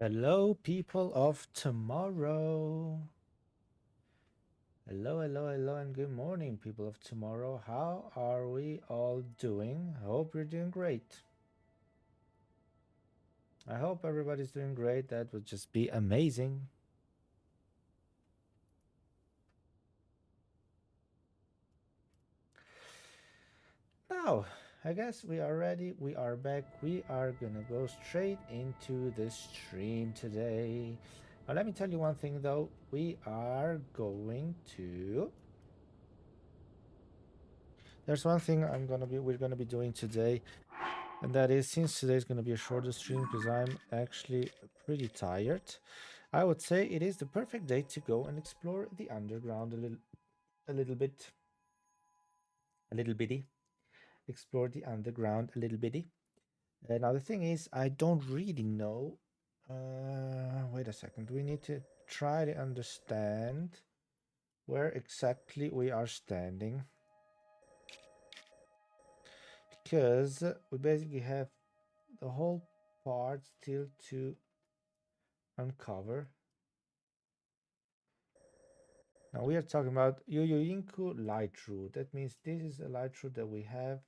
Hello, people of tomorrow. Hello, and good morning, people of tomorrow. How are we all doing? I hope you're doing great. I hope everybody's doing great. That would just be amazing. Now, I guess we are ready. We are back. We are gonna go straight into the stream today. Now, let me tell you one thing though. We are going to There's one thing we're gonna be doing today, and that is, since today is gonna be a shorter stream because I'm actually pretty tired, I would say it is the perfect day to go and explore the underground a little bit, a little bitty. Explore the underground a little bitty. Now the thing is, I don't really know. Wait a second. We need to try to understand where exactly we are standing, because we basically have the whole part still to uncover. Now we are talking about Yoyoinku light route. That means this is a light route that we have.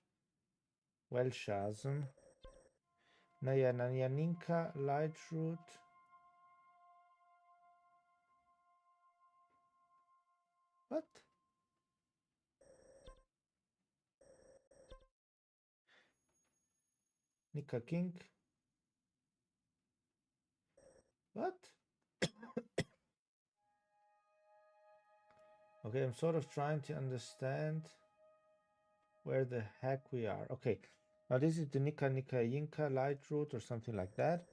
Well, Shazam. Nayaninka light route. What? Nika King. What? Okay, I'm sort of trying to understand where the heck we are. Okay, now this is the Nika Yinka light route or something like that.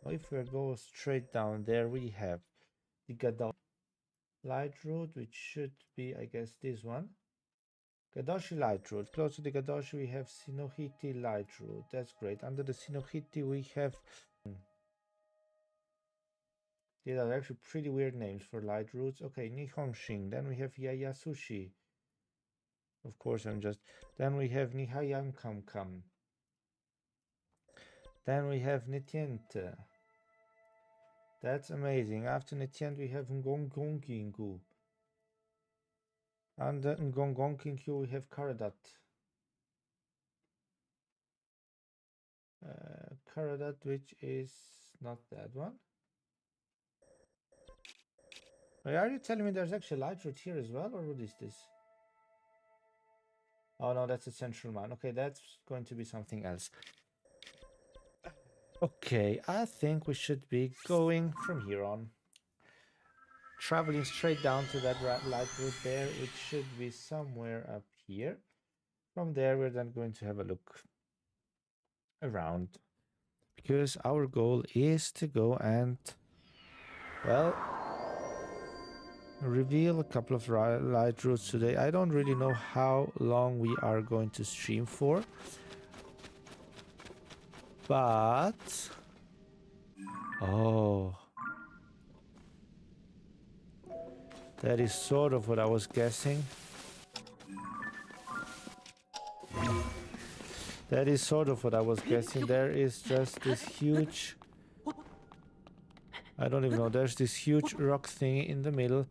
Now if we go straight down there, we have the Gadol light route, which should be, I guess, this one. Gadashi light route. Close to the Gadashi, we have Sinohiti light route. That's great. Under the Sinohiti, we have. These are actually pretty weird names for light routes. Okay, Nihonshin. Then we have Yayasushi. Of course, I'm just. Then we have Nihayankamkam. Then we have Nitiente. That's amazing. After Nitiente, we have Ngongongingu. Under Ngongongingu, we have Karadat. Karadat, which is not that one. Are you telling me there's actually light route here as well, or what is this? Oh no, that's a central one. Okay, that's going to be something else. Okay, I think we should be going from here on. Traveling straight down to that light route there, which should be somewhere up here. From there, we're then going to have a look around, because our goal is to go and, well, reveal a couple of light routes today. I don't really know how long we are going to stream for, but oh, that is sort of what I was guessing. That is sort of what I was guessing. There is just this huge, I don't even know, there's this huge rock thing in the middle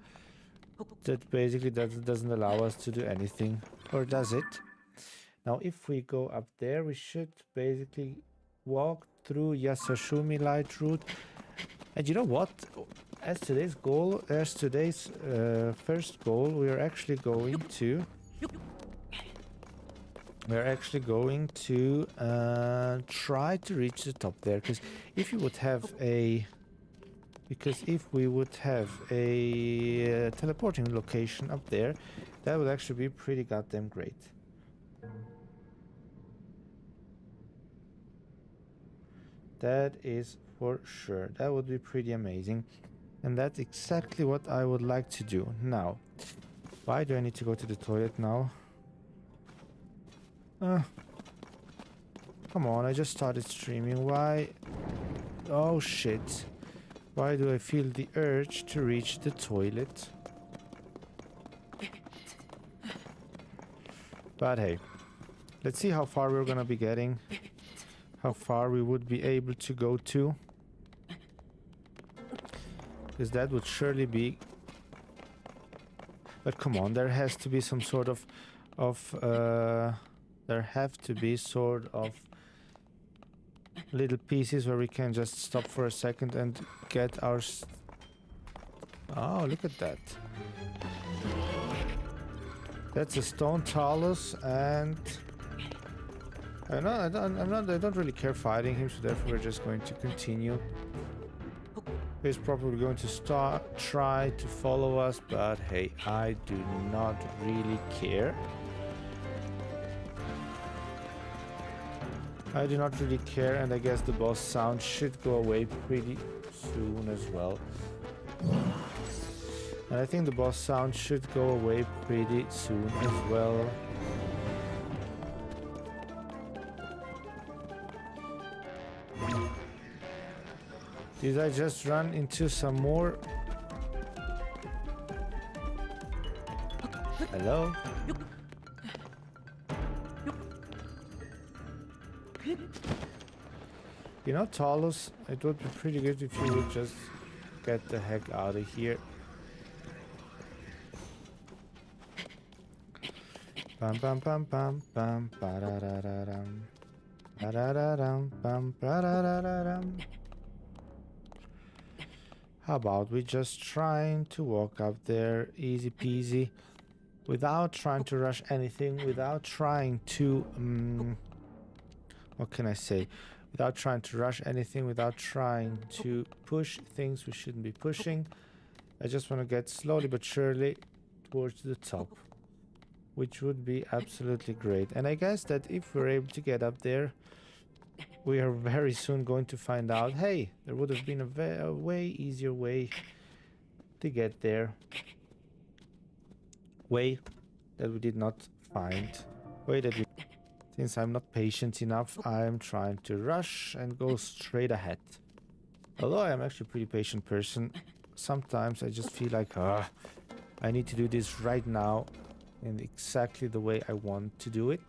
that basically doesn't allow us to do anything. Or does it? Now if we go up there, we should basically walk through Yasashumi light route. And you know what? As today's first goal, we are actually going to try to reach the top there, because if we would have a teleporting location up there, that would actually be pretty goddamn great. That is for sure. That would be pretty amazing, and that's exactly what I would like to do. Now, why do I need to go to the toilet now? Come on, I just started streaming. Why? Oh shit. Why do I feel the urge to reach the toilet? But hey, let's see how far we're gonna be getting. How far we would be able to go to. because that would surely be. But come on, there has to be some sort of there have to be sort of little pieces where we can just stop for a second and get our. Oh, look at that. That's a stone talus, and I don't really care fighting him, so therefore we're just going to continue. He's probably going to try to follow us, but hey, I do not really care. I do not really care, and I guess the boss sound should go away pretty soon as well. And I think the boss sound should go away pretty soon as well. Did I just run into some more? Hello? You know, Talus, it would be pretty good if you would just get the heck out of here. Bam bam bam bam bam ba-da-da-da-dum. Ba-da-da-dum bam ba-da-da-da-dum. How about we just trying to walk up there easy peasy without trying to rush anything, without trying to what can I say? Without trying to rush anything, without trying to push things we shouldn't be pushing. I just want to get slowly but surely towards the top, which would be absolutely great. And I guess that if we're able to get up there, we are very soon going to find out, hey, there would have been a way easier way to get there. Way that we did not find. Way that we... Since I'm not patient enough, I'm trying to rush and go straight ahead. Although I am actually a pretty patient person, sometimes I just feel like, I need to do this right now in exactly the way I want to do it.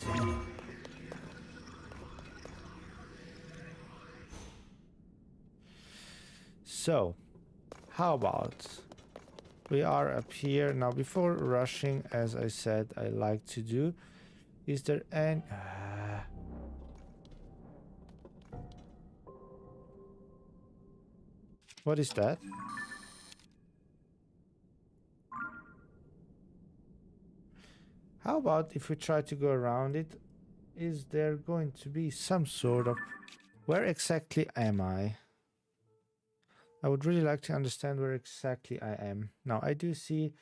So, how about we are up here now? Before rushing, as I said, I like to do. Is there any... What is that? How about if we try to go around it? Is there going to be some sort of... Where exactly am I? I would really like to understand where exactly I am. Now, I do see...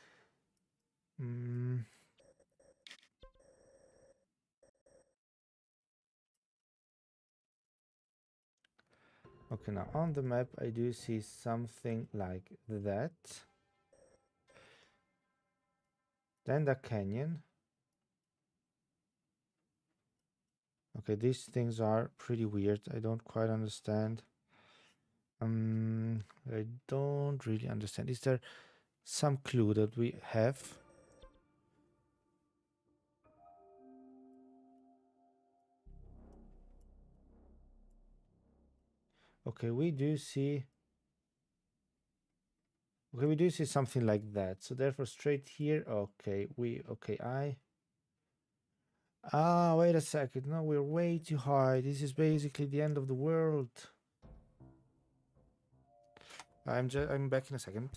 Okay, now on the map I do see something like that. Then the canyon. Okay, these things are pretty weird. I don't quite understand. I don't really understand. Is there some clue that we have? Okay, we do see... Okay, we do see something like that. So therefore straight here. Okay, wait a second. No, we're way too high. This is basically the end of the world. I'm back in a second.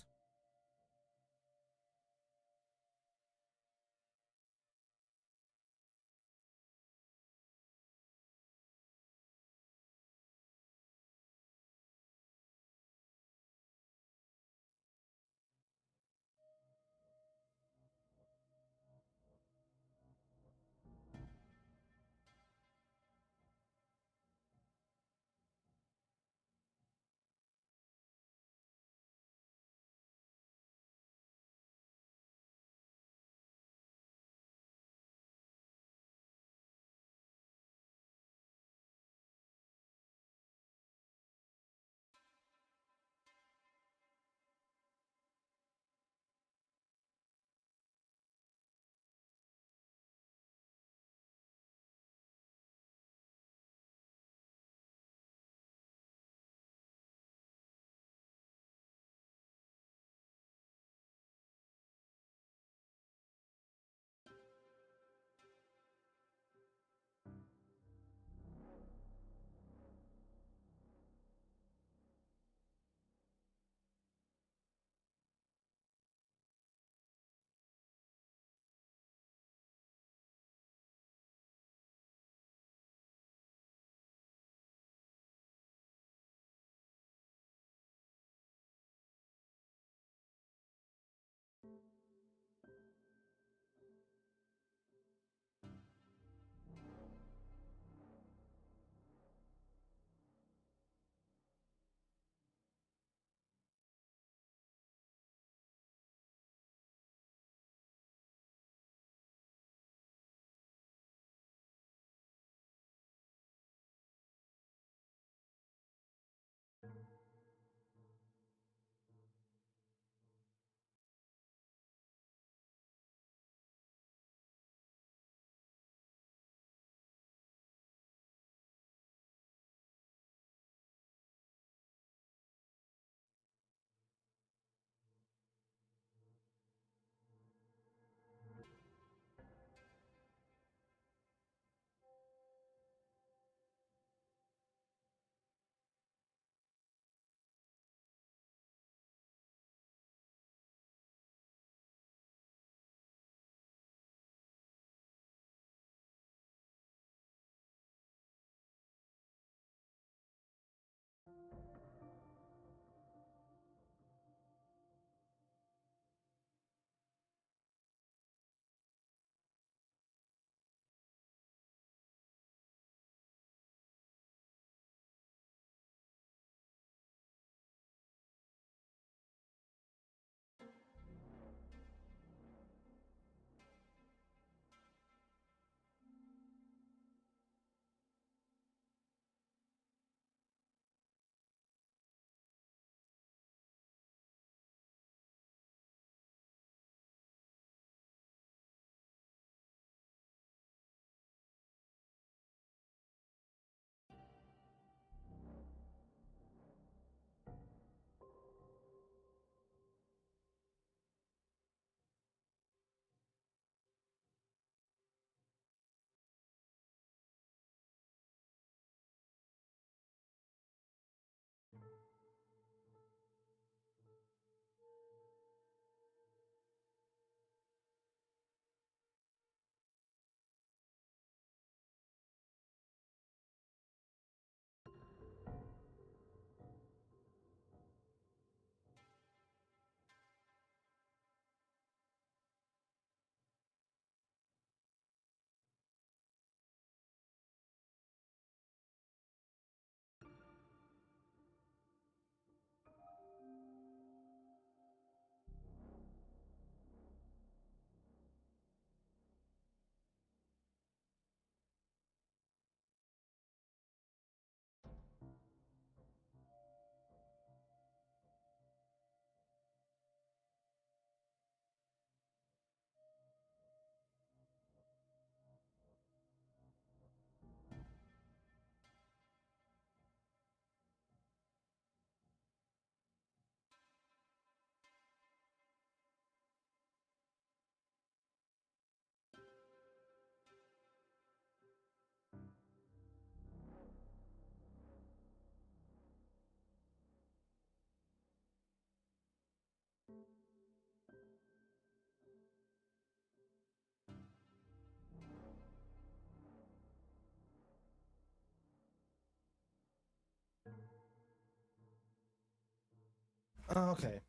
Okay.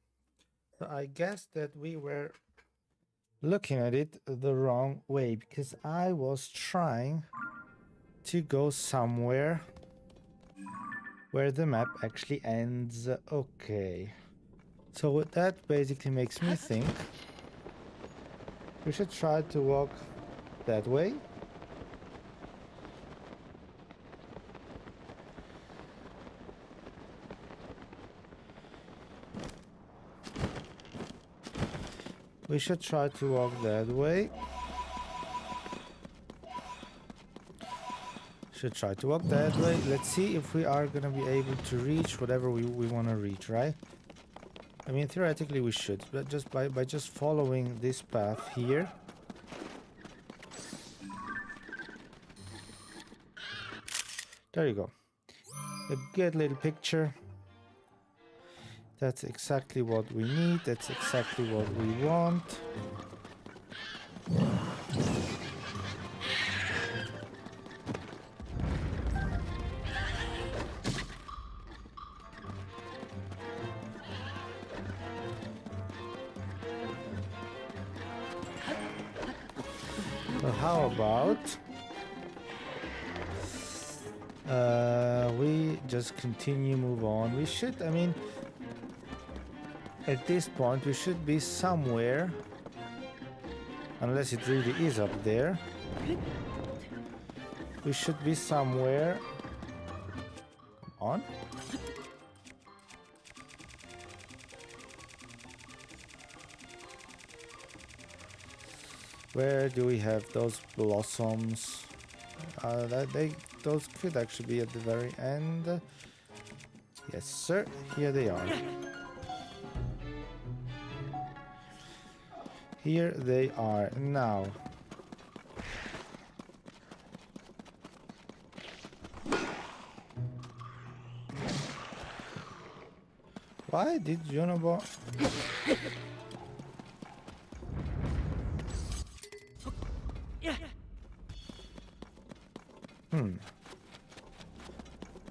So I guess that we were looking at it the wrong way because I was trying to go somewhere where the map actually ends. Okay. So that basically makes me think we should try to walk that way. We should try to walk that way. Should try to walk that way. Let's see if we are gonna be able to reach whatever we want to reach, right? I mean, theoretically we should, but just by just following this path here. There you go. A good little picture. That's exactly what we need. That's exactly what we want. So how about we just continue, move on. We should, I mean, at this point we should be somewhere, unless it really is up there. We should be somewhere. Come on. Where do we have those blossoms? Those could actually be at the very end. Yes, sir. Here they are. Here they are now. Why did Junobo?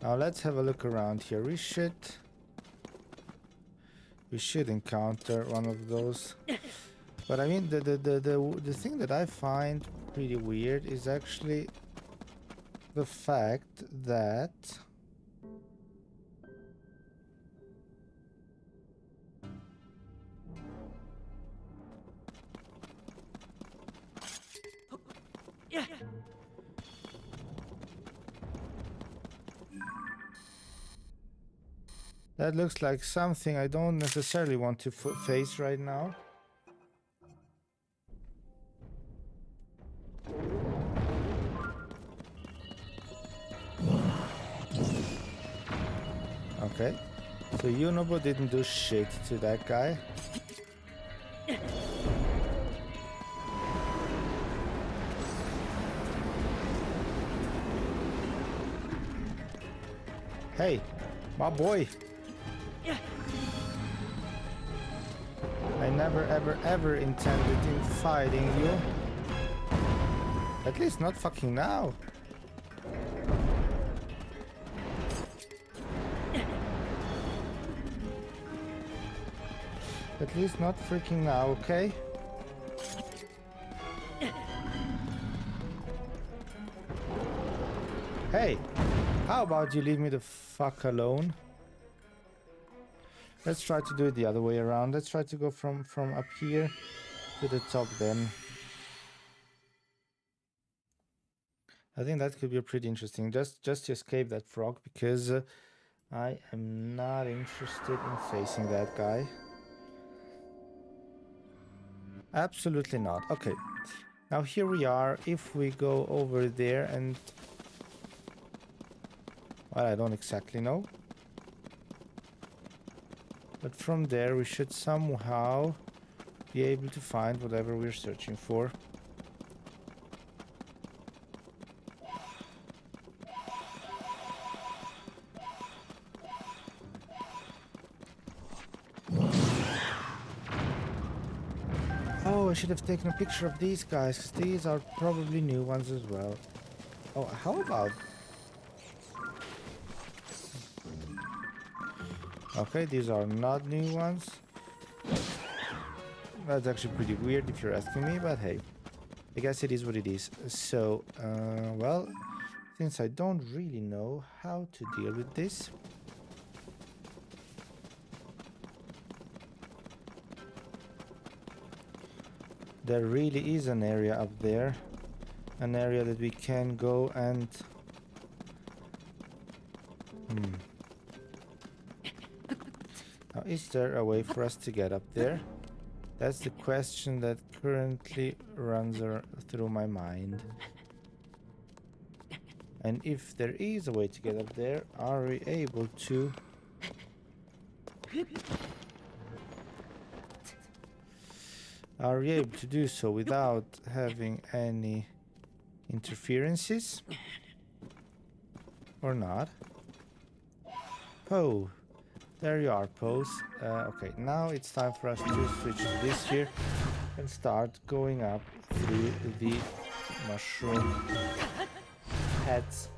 Now let's have a look around here. We should encounter one of those. But I mean, the thing that I find pretty weird is actually the fact that that looks like something I don't necessarily want to face right now. Okay, so Yunobo didn't do shit to that guy. Hey, my boy. I never ever intended in fighting you. At least not fucking now. At least not freaking now, okay? Hey, how about you leave me the fuck alone? Let's try to do it the other way around. Let's try to go from up here to the top then. I think that could be pretty interesting. Just to escape that frog, because I am not interested in facing that guy. Absolutely not. Okay. Now here we are. If we go over there and... well, I don't exactly know. But from there we should somehow be able to find whatever we're searching for. Oh, I should have taken a picture of these guys, because these are probably new ones as well. Oh, how about... Okay, these are not new ones. That's actually pretty weird if you're asking me, but hey, I guess it is what it is. So, well, since I don't really know how to deal with this, there really is an area up there, an area that we can go and... Now, is there a way for us to get up there? That's the question that currently runs through my mind. And if there is a way to get up there, are we able to... Are we able to do so without having any interferences? Or not? Oh, there you are, Pose. Okay, now it's time for us to switch to this here and start going up through the mushroom heads.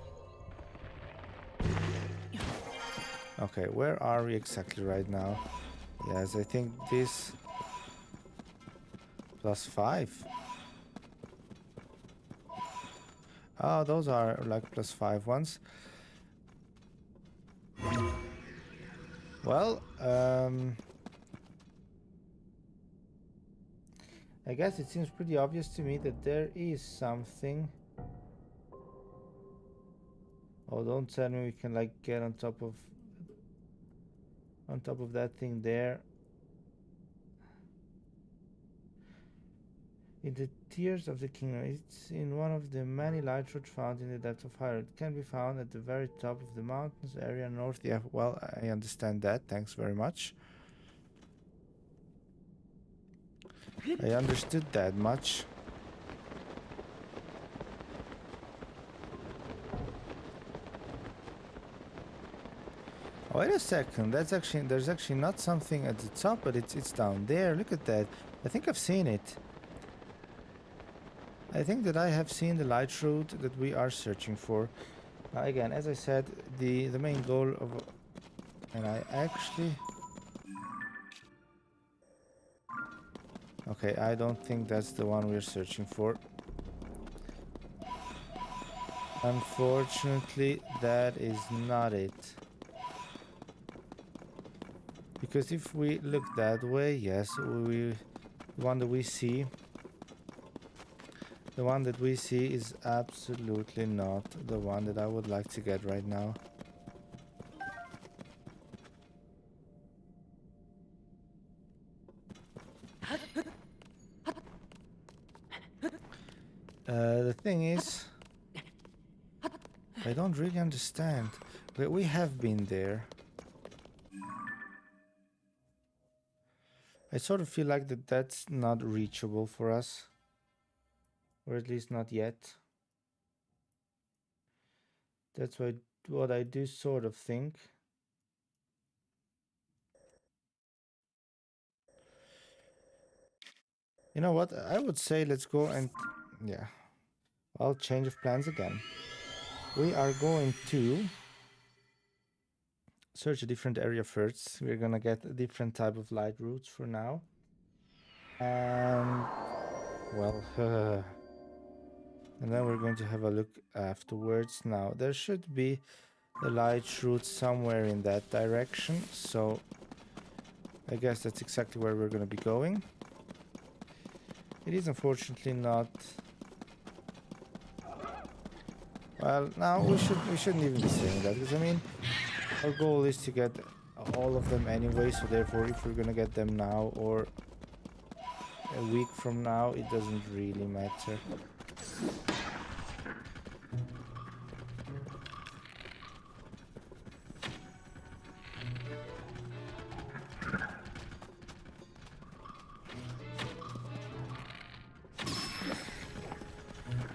Okay, where are we exactly right now? Yes, I think this +5. Oh, those are like +5 ones. Well, I guess it seems pretty obvious to me that there is something. Oh, don't tell me we can like get on top of that thing there. In the Tears of the Kingdom, it's in one of the many light roads found in the depths of Hyrule. It can be found at the very top of the mountains area north. Yeah, well, I understand that. Thanks very much. I understood that much. Wait a second. There's actually not something at the top, but it's down there. Look at that. I think I've seen it. I think that I have seen the light road that we are searching for. Now again, as I said, the main goal of... And I actually... Okay, I don't think that's the one we're searching for. Unfortunately, that is not it. Because if we look that way, yes, the one that we see... The one that we see is absolutely not the one that I would like to get right now. The thing is, I don't really understand. We have been there. I sort of feel like that's not reachable for us. Or at least not yet. That's what I do sort of think. You know what? I would say let's go and... Yeah. Well, change of plans again. We are going to search a different area first. We're gonna get a different type of light routes for now. And... Well... And then we're going to have a look afterwards. Now, there should be a light route somewhere in that direction. So, I guess that's exactly where we're going to be going. It is unfortunately not... Well, now we shouldn't even be saying that. Because, I mean, our goal is to get all of them anyway. So, therefore, if we're going to get them now or a week from now, it doesn't really matter.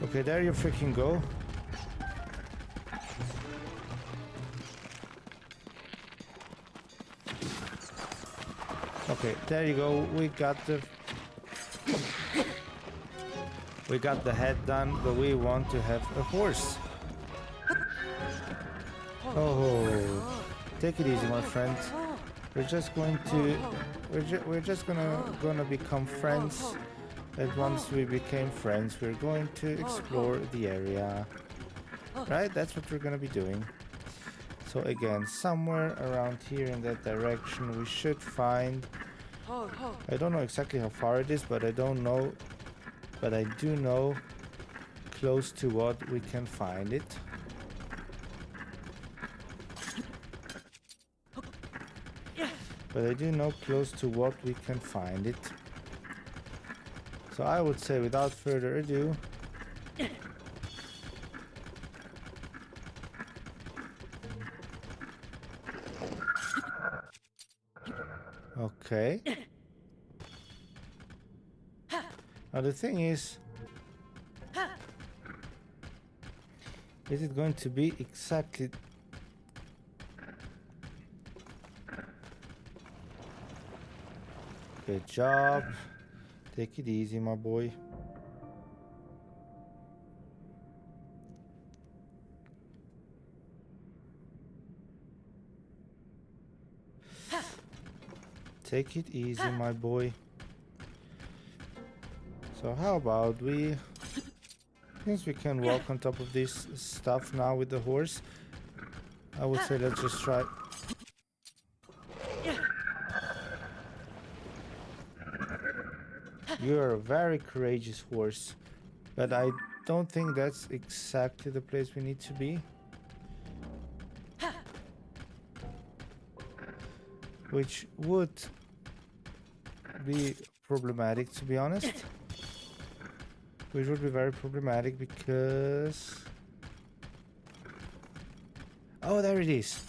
Okay, there you freaking go. Okay, there you go. We got the head done, but we want to have a horse. Oh, take it easy, my friend. We're just going to we're just gonna become friends. And once we became friends, we're going to explore the area. Right? That's what we're gonna be doing. So again, somewhere around here in that direction, we should find. I don't know exactly how far it is, but I don't know. But I do know close to what we can find it. But I do know close to what we can find it. So I would say without further ado, okay. Now the thing is it going to be exactly... Good job. Take it easy, my boy. Take it easy, my boy. So how about we... Since we can walk on top of this stuff now with the horse, I would say let's just try... You're a very courageous horse, but I don't think that's exactly the place we need to be. Which would be problematic, to be honest. Which would be very problematic because... Oh, there it is.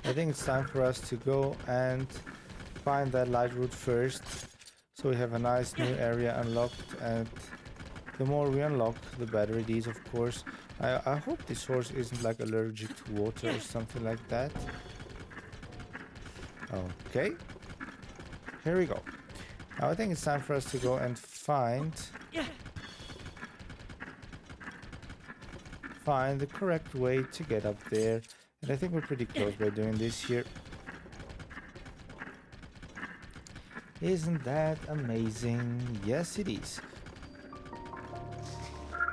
I think it's time for us to go and find that light route first, so we have a nice new area unlocked, and the more we unlock, the better it is, of course. I hope this horse isn't like allergic to water or something like that. Okay, here we go. Now I think it's time for us to go and find the correct way to get up there, and I think we're pretty close by doing this here. Isn't that amazing? Yes, it is.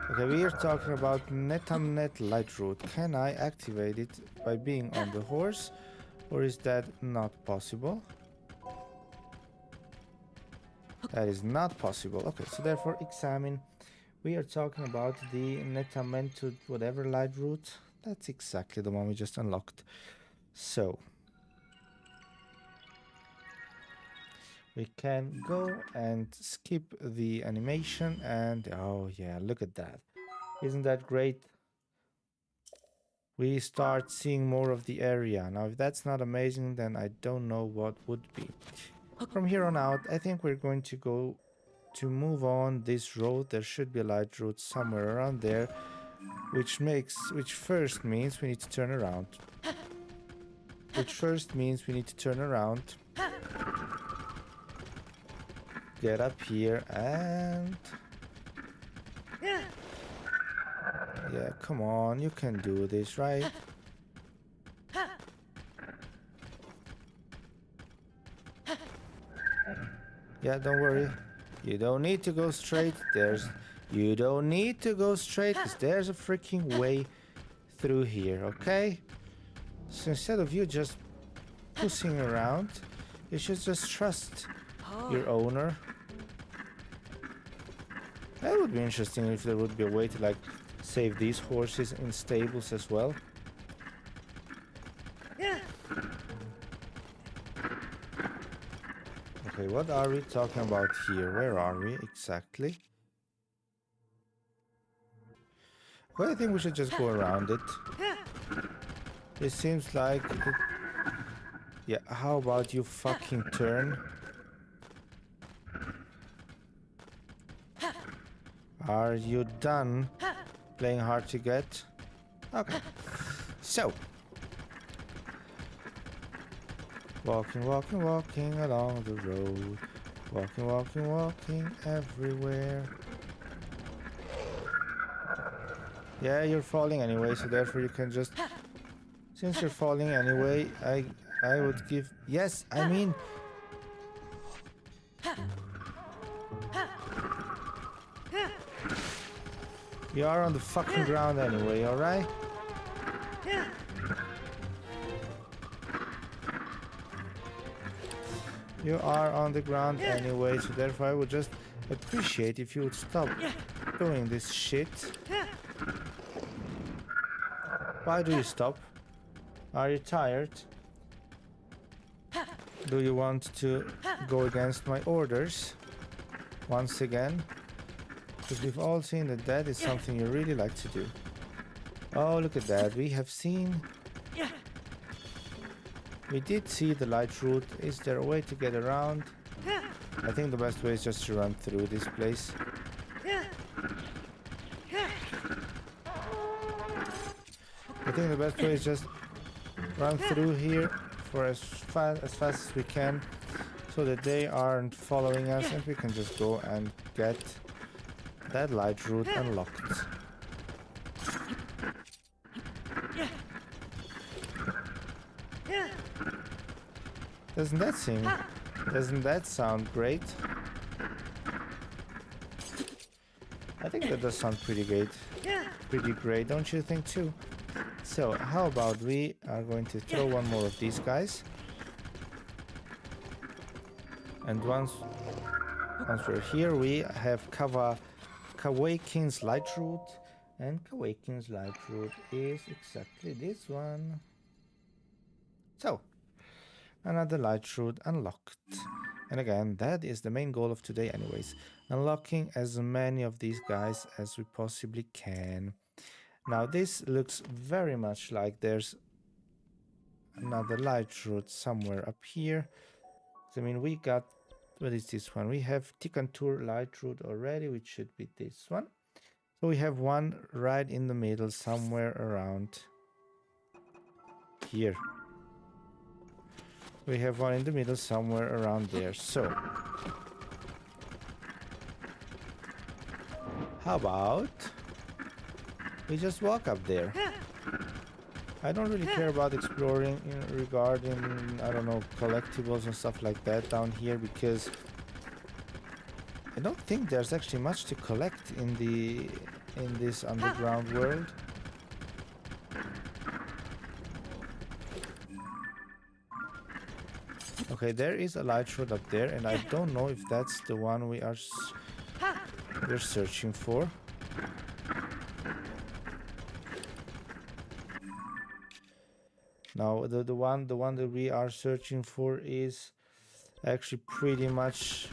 Okay, we are talking about Netamnet light route. Can I activate it by being on the horse, or is that not possible? That is not possible. Okay, so therefore examine. We are talking about the Netamentu whatever light route. That's exactly the one we just unlocked. So we can go and skip the animation and oh yeah, look at that. Isn't that great? We start seeing more of the area. Now if that's not amazing, then I don't know what would be. From here on out, I think we're going to go to move on this road. There should be a light route somewhere around there, which first means we need to turn around. Get up here and... Yeah, come on, you can do this, right? Yeah, don't worry. You don't need to go straight. You don't need to go straight, because there's a freaking way through here, okay? So instead of you just pussing around, you should just trust your owner. That would be interesting if there would be a way to like save these horses in stables as well. Okay, what are we talking about here? Where are we exactly? Well, I think we should just go around it. It seems like... Yeah, how about you fucking turn? Are you done playing hard to get? Okay. So. Walking along the road. Walking everywhere. Yeah, you're falling anyway, so therefore you can just Since you're falling anyway, I would give... Yes, I mean... You are on the fucking ground anyway, alright? You are on the ground anyway, so therefore I would just appreciate if you would stop doing this shit. Why do you stop? Are you tired? Do you want to go against my orders once again? Because we've all seen that that is something you really like to do. Oh, look at that. We have seen... We did see the light route. Is there a way to get around? I think the best way is just to run through this place. I think the best way is just run through here for as fast as we can, so that they aren't following us and we can just go and get that light route unlocked. Doesn't that sound great? I think that does sound pretty great. Pretty great, don't you think too? So, how about we are going to throw one more of these guys. And once we're here, we have Kawakin's light route. And Kawakin's light route is exactly this one. So, another light route unlocked. And again, that is the main goal of today anyways. Unlocking as many of these guys as we possibly can. Now this looks very much like there's another light route somewhere up here. I mean, we got... What is this one? We have Tikantur light route already, which should be this one. So we have one right in the middle somewhere around here. We have one in the middle somewhere around there. So how about we just walk up there? I don't really care about exploring regarding, I don't know, collectibles and stuff like that down here, because I don't think there's actually much to collect in this underground world. Okay, there is a light road up there, and I don't know if that's the one we're searching for. Now, the one that we are searching for is actually pretty much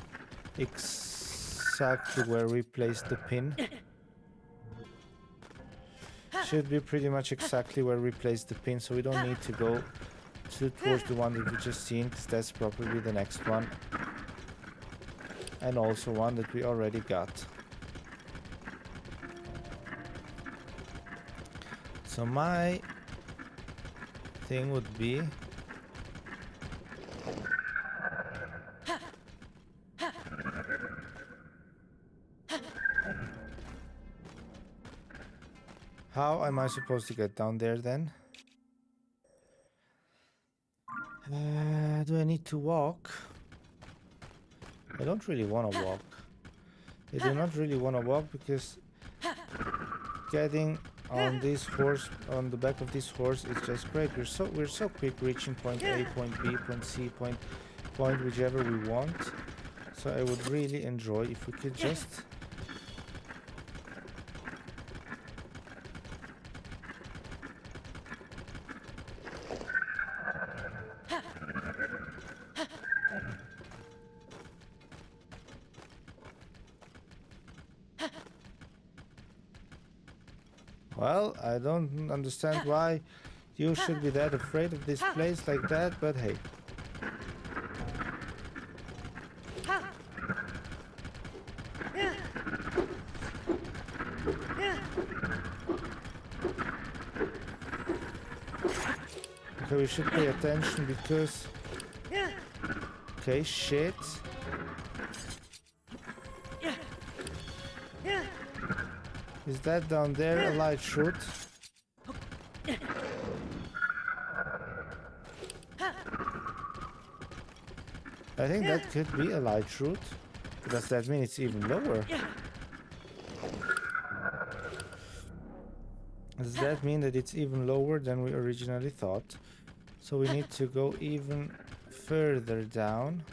exactly where we placed the pin. Should be pretty much exactly where we placed the pin, so we don't need to go towards the one that we just seen, because that's probably the next one. And also one that we already got. So my thing would be how am I supposed to get down there then? Do I need to walk? I don't really want to walk. I do not really want to walk, because getting on this horse, on the back of this horse, is just great. We're so quick reaching point A, point B, point C, point whichever we want. So I would really enjoy if we could just well, I don't understand why you should be that afraid of this place like that, but hey. Okay, we should pay attention because... Okay, shit. Is that down there a light route? I think that could be a light route. Does that mean it's even lower? Does that mean that it's even lower than we originally thought? So we need to go even further down.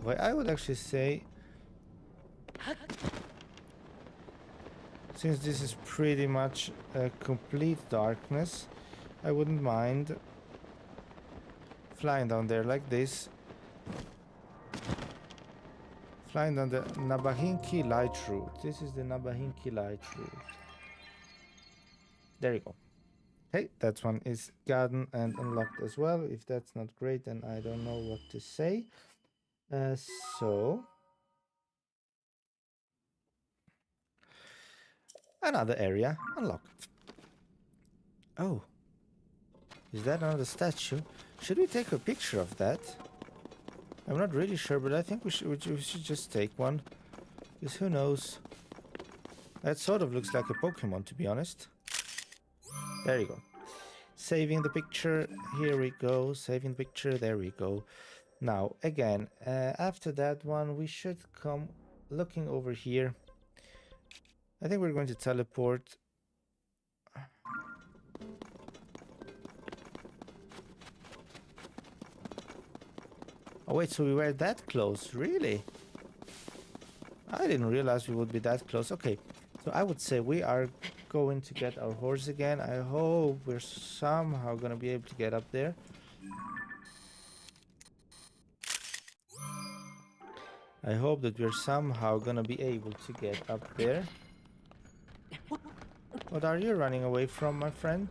Well, I would actually say, since this is pretty much a complete darkness, I wouldn't mind flying down there like this. Flying down the Nabahinki light route. This is the Nabahinki light route. There you go. Hey, that one is gotten and unlocked as well. If that's not great, then I don't know what to say. So another area unlocked. Oh, is that another statue? Should we take a picture of that? I'm not really sure, but I think we should just take one. Because who knows? That sort of looks like a Pokemon, to be honest. There you go. Saving the picture. Here we go. Saving the picture. There we go. Now, again, after that one, we should come looking over here. I think we're going to teleport. Oh wait, so we were that close, really? I didn't realize we would be that close. Okay, so I would say we are going to get our horse again. I hope we're somehow going to be able to get up there. I hope that we're somehow going to be able to get up there. What are you running away from, my friend?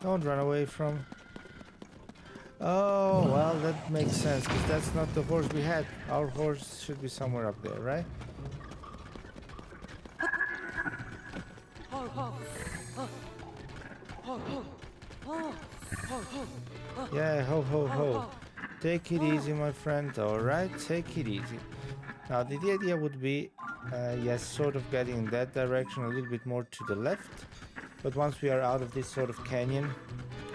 Don't run away from... Oh, well, that makes sense, because that's not the horse we had. Our horse should be somewhere up there, right? Yeah, ho, ho, ho. Take it easy, my friend, alright? Take it easy. Now, the idea would be, yes, sort of getting in that direction, a little bit more to the left. But once we are out of this sort of canyon,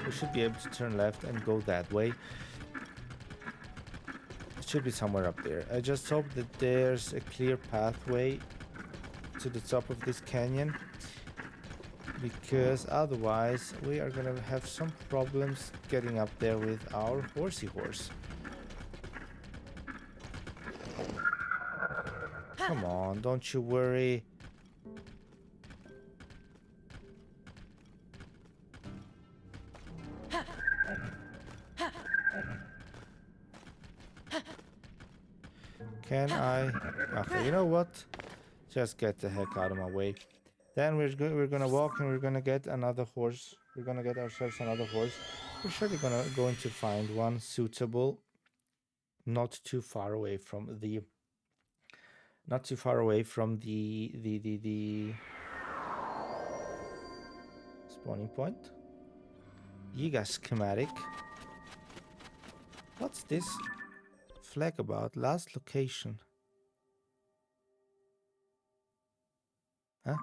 we should be able to turn left and go that way. It should be somewhere up there. I just hope that there's a clear pathway to the top of this canyon, because otherwise we are gonna have some problems getting up there with our horsey horse. Come on, don't you worry. Can I? Okay, you know what? Just get the heck out of my way. Then we're gonna walk and we're gonna get another horse. We're gonna get ourselves another horse. We're surely going to find one suitable, not too far away from the spawning point. Yiga schematic. What's this flag about? Last location. Huh?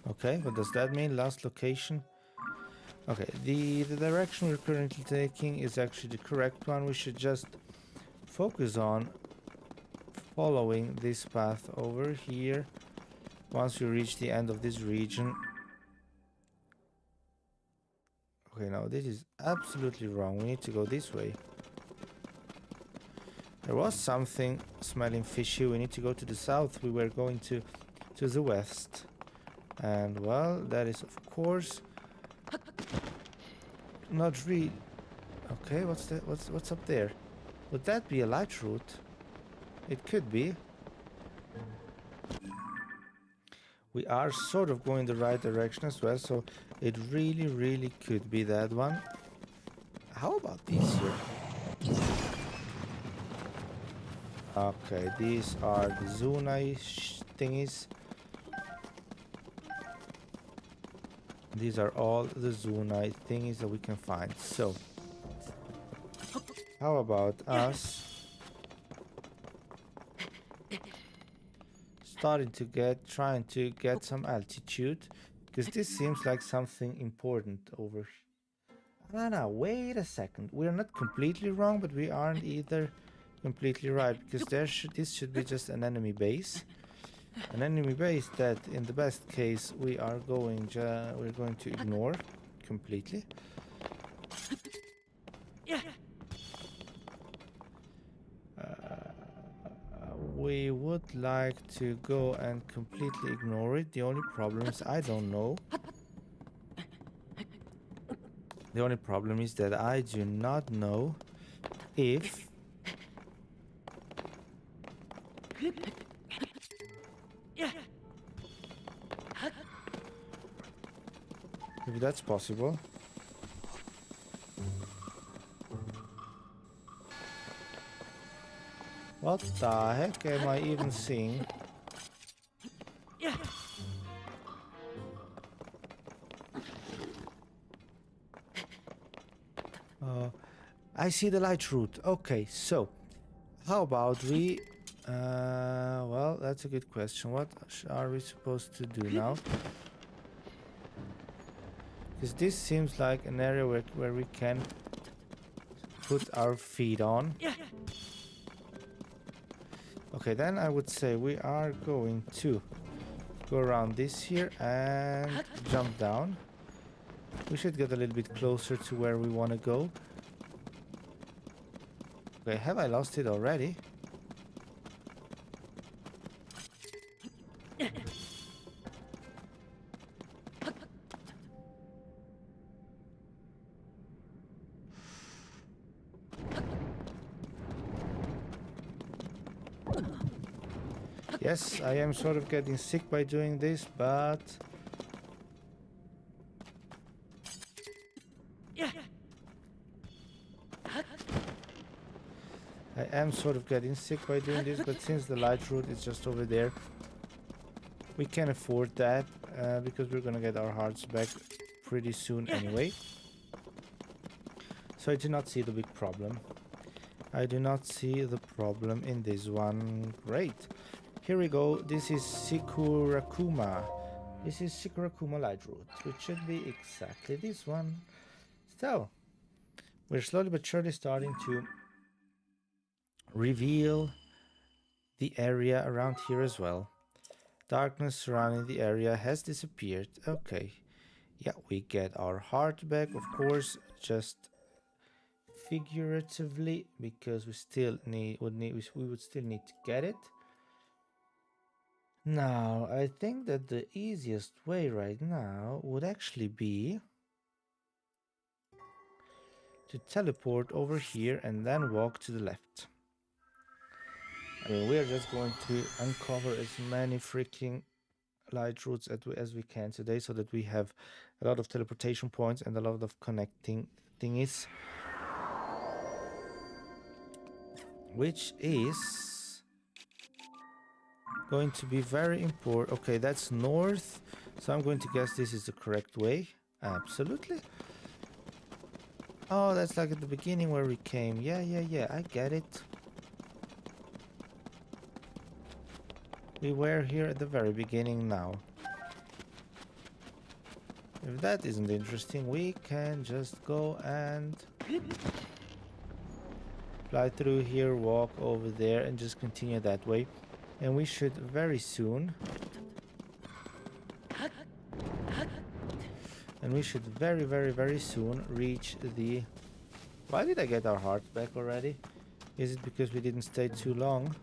Okay, what does that mean? Last location? Okay, the direction we're currently taking is actually the correct one. We should just focus on following this path over here. Once we reach the end of this region. Okay, now this is absolutely wrong. We need to go this way. There was something smelling fishy. We need to go to the south. We were going to the west. And well, that is of course not really... Okay, what's that? What's up there? Would that be a light route? It could be. We are sort of going the right direction as well, so it really could be that one. How about these here? Okay, these are the Zunai thingies. These are all the Zunai thingies that we can find. So, how about us trying to get some altitude, because this seems like something important over No, no, wait a second. We're not completely wrong, but we aren't either completely right, because this should be just an enemy base. An enemy base that, in the best case, we're going to ignore completely. We would like to go and completely ignore it. The only problem is I don't know. The only problem is that I do not know if that's possible. What the heck am I even seeing? I see the light route. Okay, so how about we... well, that's a good question. What are we supposed to do now? Because this seems like an area where we can put our feet on. Okay, then I would say we are going to go around this here and jump down. We should get a little bit closer to where we want to go. Okay, have I lost it already? Yes, I am sort of getting sick by doing this, but... I am sort of getting sick by doing this, but since the light route is just over there, we can afford that, because we're gonna get our hearts back pretty soon anyway. So I do not see the big problem. I do not see the problem in this one. Great. Here we go. This is Sikurakuma. This is Sikurakuma light route, which should be exactly this one. So, we're slowly but surely starting to reveal the area around here as well. Darkness surrounding the area has disappeared. Okay. Yeah, we get our heart back, of course, just figuratively, because we would still need to get it. Now, I think that the easiest way right now would actually be to teleport over here and then walk to the left. I mean, we are just going to uncover as many freaking light routes as we can today, so that we have a lot of teleportation points and a lot of connecting thingies, which is going to be very important. Okay, that's north, so I'm going to guess this is the correct way. Absolutely. Oh, that's like at the beginning where we came. Yeah, I get it. We were here at the very beginning now. If that isn't interesting, we can just go and fly through here, walk over there, and just continue that way. And we should very soon... And we should very soon reach the... Why did I get our heart back already? Is it because we didn't stay too long?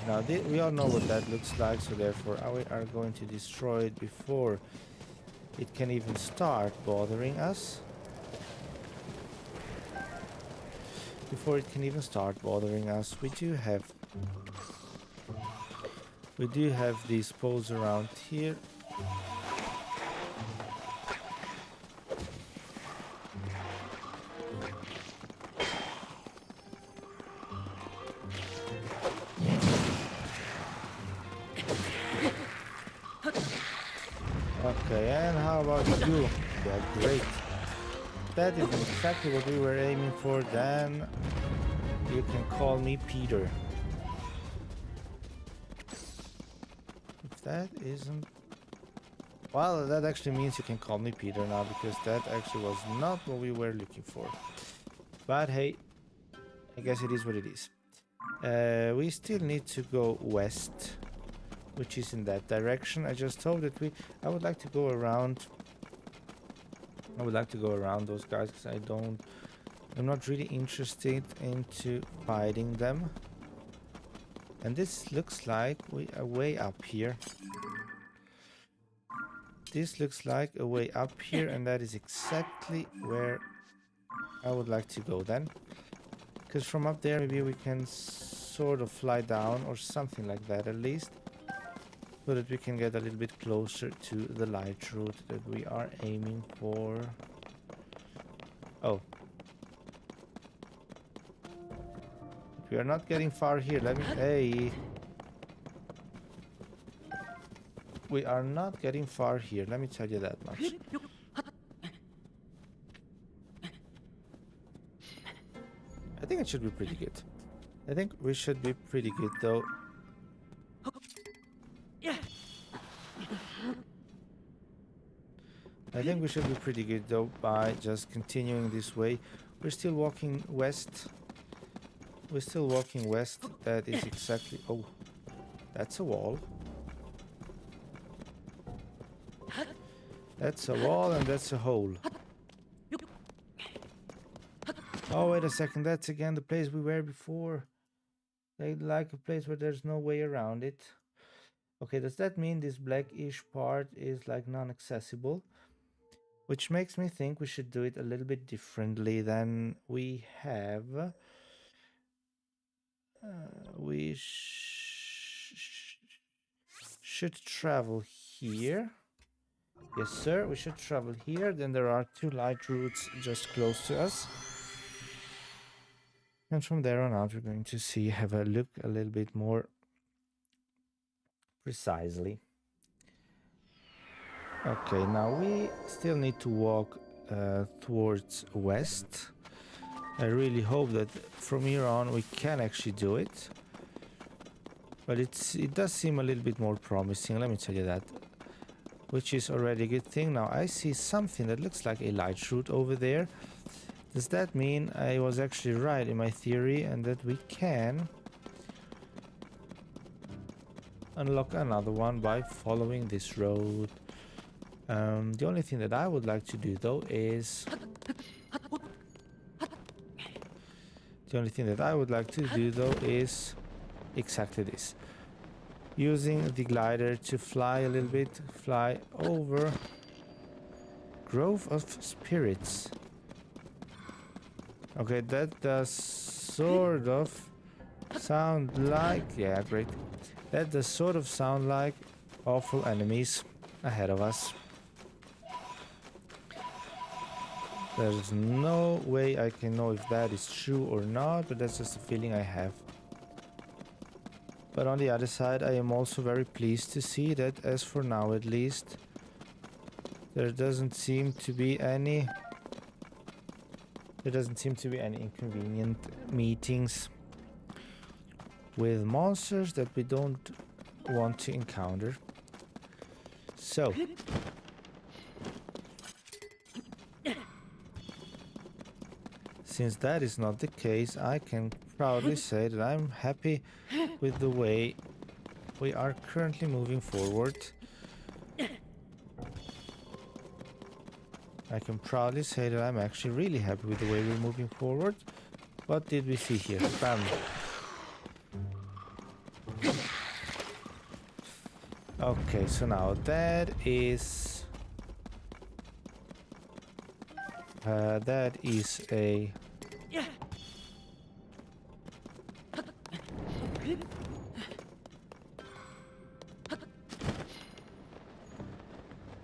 Now, we all know what that looks like, so therefore we are going to destroy it before it can even start bothering us. Before it can even start bothering us, we do have these poles around here. Okay, and how about you? Yeah, great. That is exactly what we were aiming for. Then you can call me Peter. If that isn't... Well, that actually means you can call me Peter now, because that actually was not what we were looking for. But hey, I guess it is what it is. We still need to go west, which is in that direction. I just hope that I would like to go around. I would like to go around those guys, because I'm not really interested into fighting them. And this looks like we are way up here. This looks like a way up here, and that is exactly where I would like to go then. Because from up there, maybe we can sort of fly down or something like that at least. So that we can get a little bit closer to the light route that we are aiming for. Oh. We are not getting far here. Hey. We are not getting far here, let me tell you that much. I think it should be pretty good. I think we should be pretty good though. I think we should be pretty good though by just continuing this way. We're still walking west. We're still walking west. That is exactly... Oh, that's a wall. That's a wall and that's a hole. Oh, wait a second. That's again the place we were before. Like a place where there's no way around it. Okay, does that mean this blackish part is like non-accessible? Which makes me think we should do it a little bit differently than we have. We should travel here. Yes, sir, we should travel here. Then there are 2 light routes just close to us. And from there on out, we're going to have a look a little bit more precisely. Okay, now we still need to walk towards west. I really hope that from here on we can actually do it. But it does seem a little bit more promising, let me tell you that. Which is already a good thing. Now I see something that looks like a light route over there. Does that mean I was actually right in my theory and that we can unlock another one by following this road? The only thing that I would like to do though is... exactly this. Using the glider to fly a little bit, fly over Grove of Spirits. Okay, that does sort of sound like... yeah, great. That does sort of sound like awful enemies ahead of us. There's no way I can know if that is true or not, but that's just a feeling I have. But on the other side, I am also very pleased to see that, as for now at least, there doesn't seem to be any inconvenient meetings with monsters that we don't want to encounter. So since that is not the case, I can proudly say that I'm happy with the way we are currently moving forward. I can proudly say that I'm actually really happy with the way we're moving forward. What did we see here? Bam. Okay, so now that is a...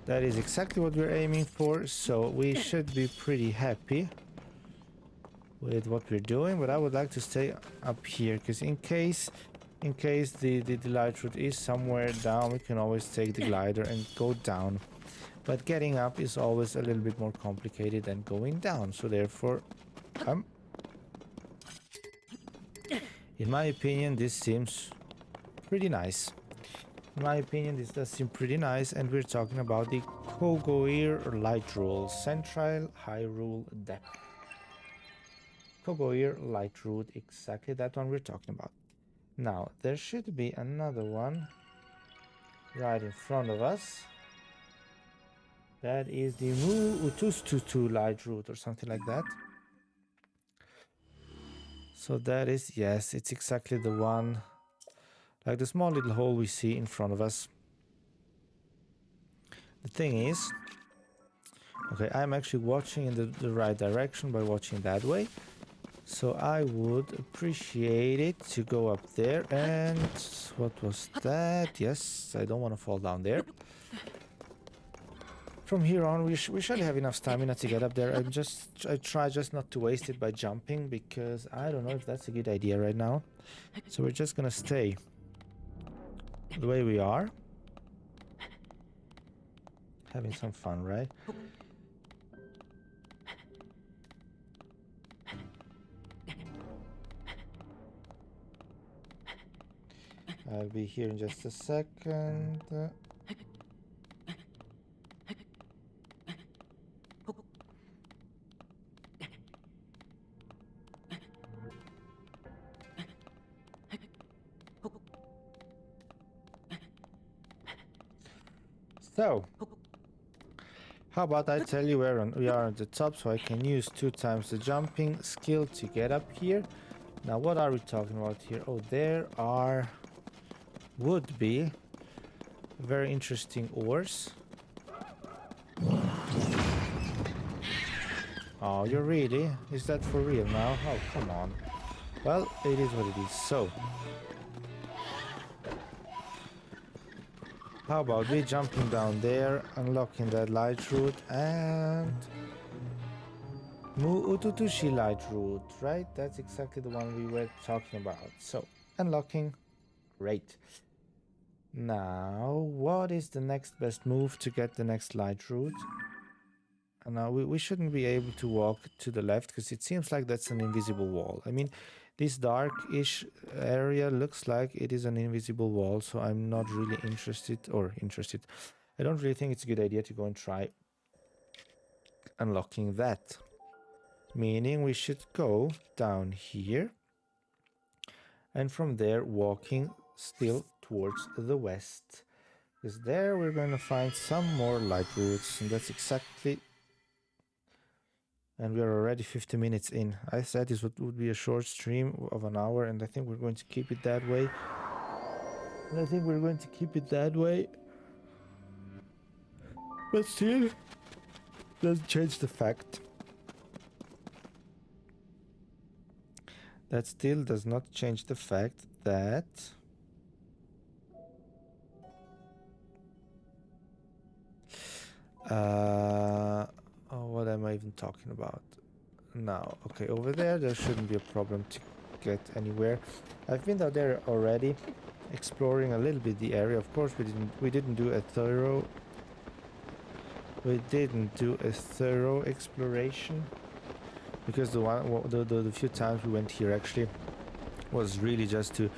that is exactly what we're aiming for, so we should be pretty happy with what we're doing. But I would like to stay up here, because in case the light route is somewhere down, we can always take the glider and go down. But getting up is always a little bit more complicated than going down, so therefore, in my opinion, this seems pretty nice. In my opinion, this does seem pretty nice, and we're talking about the Kogoir Light Rule, Central Hyrule Depth. Kogoir Light Route, exactly that one we're talking about. Now, there should be another one right in front of us. That is the Mu Utustutu Light Route or something like that. So that is, yes, it's exactly the one, like the small little hole we see in front of us. The thing is, okay, I'm actually watching in the right direction by watching that way. So I would appreciate it to go up there. And what was that? Yes, I don't want to fall down there. From here on, we should have enough stamina to get up there. I try just not to waste it by jumping, because I don't know if that's a good idea right now. So we're just gonna stay the way we are. Having some fun, right? I'll be here in just a second. So, how about I tell you where we are at the top, so I can use 2 times the jumping skill to get up here. Now, what are we talking about here? Oh, there would be very interesting ores. Oh, you're really? Is that for real now? Oh, come on. Well, it is what it is. So, how about we jumping down there, unlocking that light route, and Mu Ututushi light route, right? That's exactly the one we were talking about. So, unlocking, great. Now, what is the next best move to get the next light route? And now we shouldn't be able to walk to the left, because it seems like that's an invisible wall. I mean, this dark-ish area looks like it is an invisible wall, so I'm not really interested. I don't really think it's a good idea to go and try unlocking that. Meaning we should go down here, and from there walking still towards the west, because there we're going to find some more light routes, and that's exactly. And we are already 50 minutes in. I said this would be a short stream of an hour, and I think we're going to keep it that way. But still, doesn't change the fact. That still does not change the fact that what am I even talking about now? Okay, over there shouldn't be a problem to get anywhere. I've been out there already, exploring a little bit the area. Of course, we didn't do a thorough exploration, because the few times we went here actually was really just to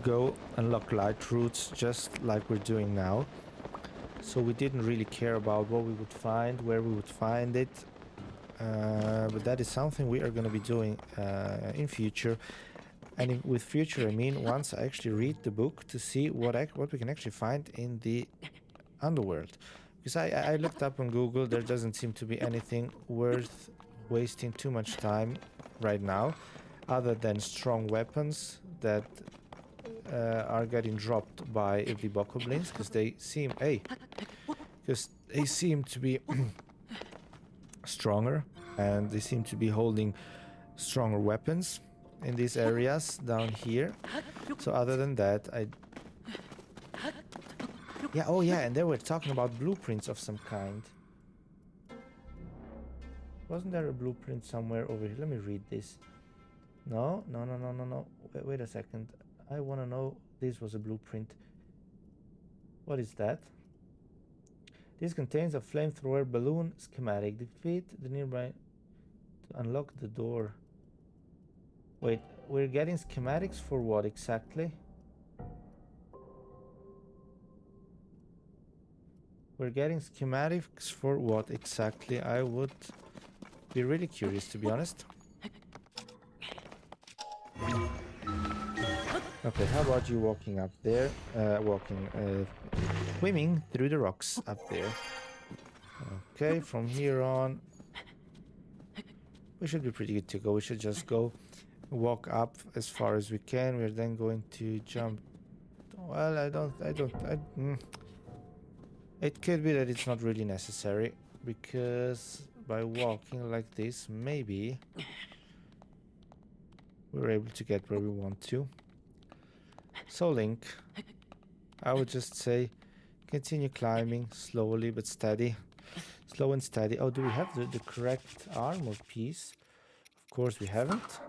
go unlock light routes, just like we're doing now. So we didn't really care about what we would find, where we would find it, but that is something we are going to be doing in future. And with future, I mean once I actually read the book to see what we can actually find in the underworld. Because I looked up on Google, there doesn't seem to be anything worth wasting too much time right now, other than strong weapons that are getting dropped by the bokoblins, because they seem to be stronger, and they seem to be holding stronger weapons in these areas down here. So other than that, and they were talking about blueprints of some kind. Wasn't there a blueprint somewhere over here? Let me read this. No. Wait a second. I want to know. This was a blueprint. What is that? This contains a flamethrower balloon schematic. Defeat the nearby to unlock the door. Wait, we're getting schematics for what exactly? We're getting schematics for what exactly? I would be really curious, to be honest. Okay, how about you walking up there? Swimming through the rocks up there. Okay, from here on, we should be pretty good to go. We should just go walk up as far as we can. We're then going to jump. Well, it could be that it's not really necessary, because by walking like this, maybe we're able to get where we want to. So Link, I would just say continue climbing slowly but steady. Slow and steady. Oh, do we have the correct armor piece? Of course we haven't.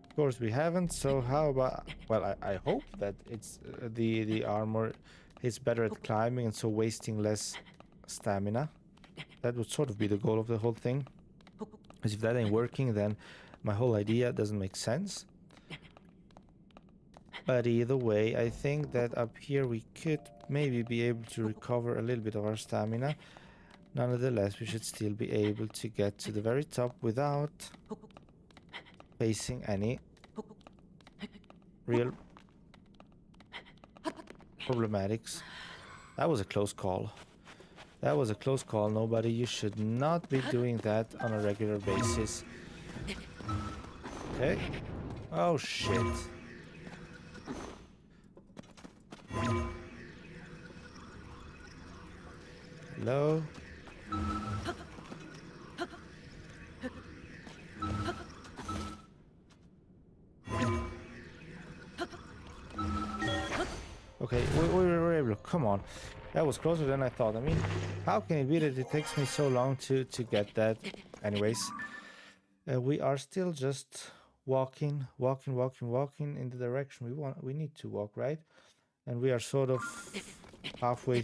Of course we haven't. So how about... Well, I hope that it's the armor is better at climbing and so wasting less stamina. That would sort of be the goal of the whole thing. Because if that ain't working, then my whole idea doesn't make sense. But either way, I think that up here we could maybe be able to recover a little bit of our stamina. Nonetheless, we should still be able to get to the very top without facing any real problematics. That was a close call. That was a close call. Nobody, you should not be doing that on a regular basis. Okay. Oh, shit. Hello? Okay, we were able to... Come on. That was closer than I thought. I mean, how can it be that it takes me so long to get that? Anyways, we are still just walking in the direction we need to walk, right? And we are sort of halfway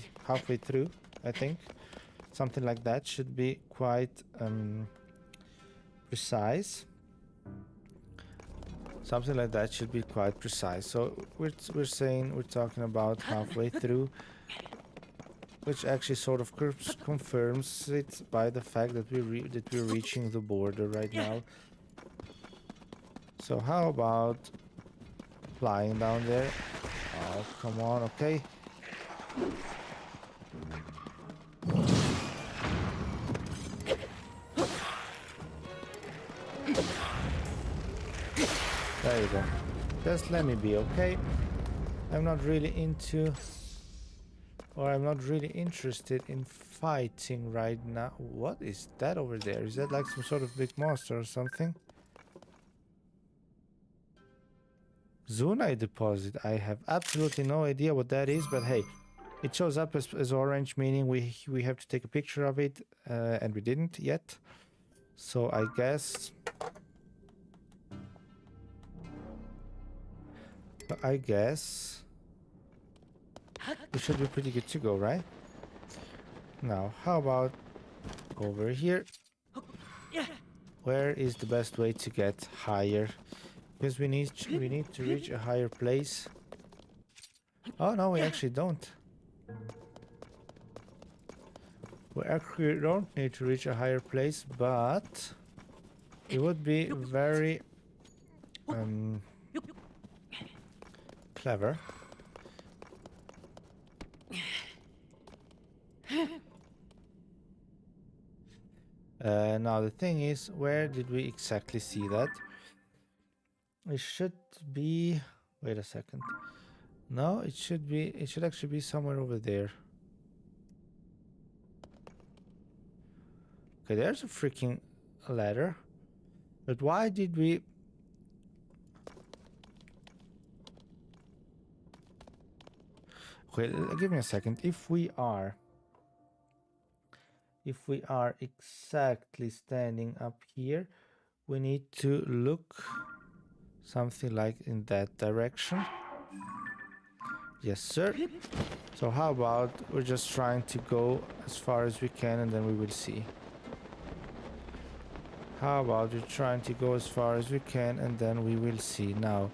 through, I think. Something like that should be quite precise. Something like that should be quite precise. So we're talking about halfway through, which actually sort of confirms it by the fact that we're reaching the border right now. So how about flying down there? Oh, come on, okay. There you go. Just let me be, okay? I'm not really interested in fighting right now. What is that over there? Is that like some sort of big monster or something? Zunite deposit. I have absolutely no idea what that is, but hey, it shows up as orange, meaning we have to take a picture of it, and we didn't yet. So I guess we should be pretty good to go, right? Now, how about over here? Where is the best way to get higher? Because we need to reach a higher place. Oh no, we actually don't. We actually don't need to reach a higher place, but it would be very clever. Now the thing is, where did we exactly see that? It should be... Wait a second. No, it should actually be somewhere over there. Okay, there's a freaking ladder. But why did we... Okay, give me a second. If we are exactly standing up here, we need to look something like in that direction. Yes, sir. So how about we're just trying to go as far as we can and then we will see. How about we're trying to go as far as we can and then we will see. Now,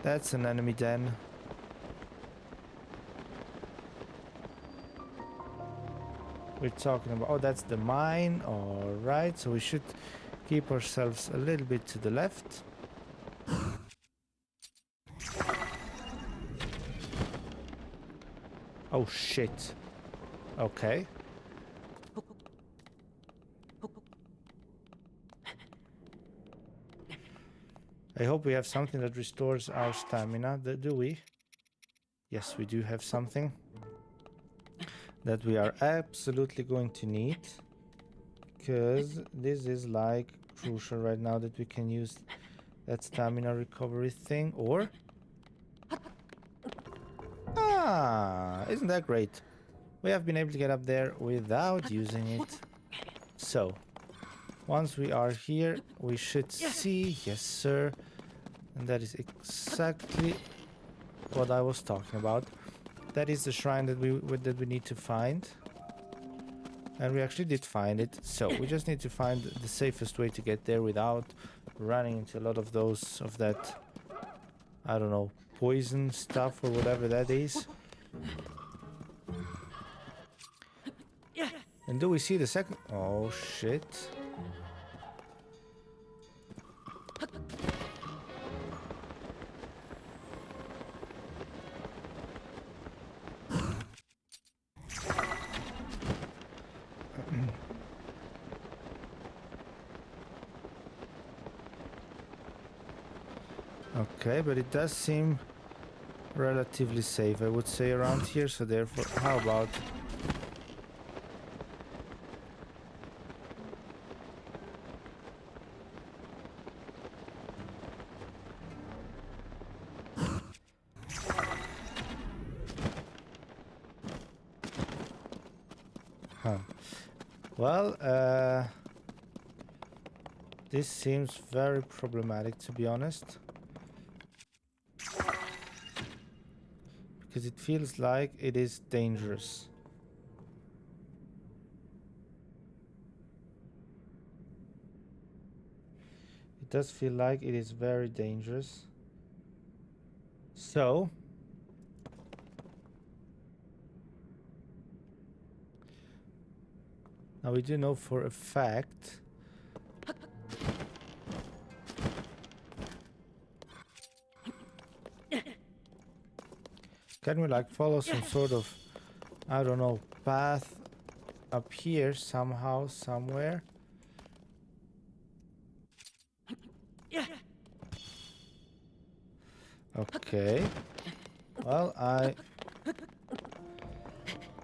that's an enemy den. we're talking about? Oh, that's the mine. All right, so we should keep ourselves a little bit to the left. Oh shit. Okay. I hope we have something that restores our stamina. Do we? Yes, we do have something that we are absolutely going to need, because this is like crucial right now that we can use that stamina recovery thing. Or isn't that great? We have been able to get up there without using it. So once we are here, we should see, yes sir, and that is exactly what I was talking about. That is the shrine that we need to find. And we actually did find it. So we just need to find the safest way to get there without running into a lot of that, I don't know, poison stuff or whatever that is. And do we see the second? Oh shit. Okay, but it does seem relatively safe, I would say, around here. So therefore, how about... Huh. Well, this seems very problematic, to be honest. Because it feels like it is dangerous. It does feel like it is very dangerous. So... now we do know for a fact... can we like follow some sort of, I don't know, path up here somehow, somewhere? Okay. Well,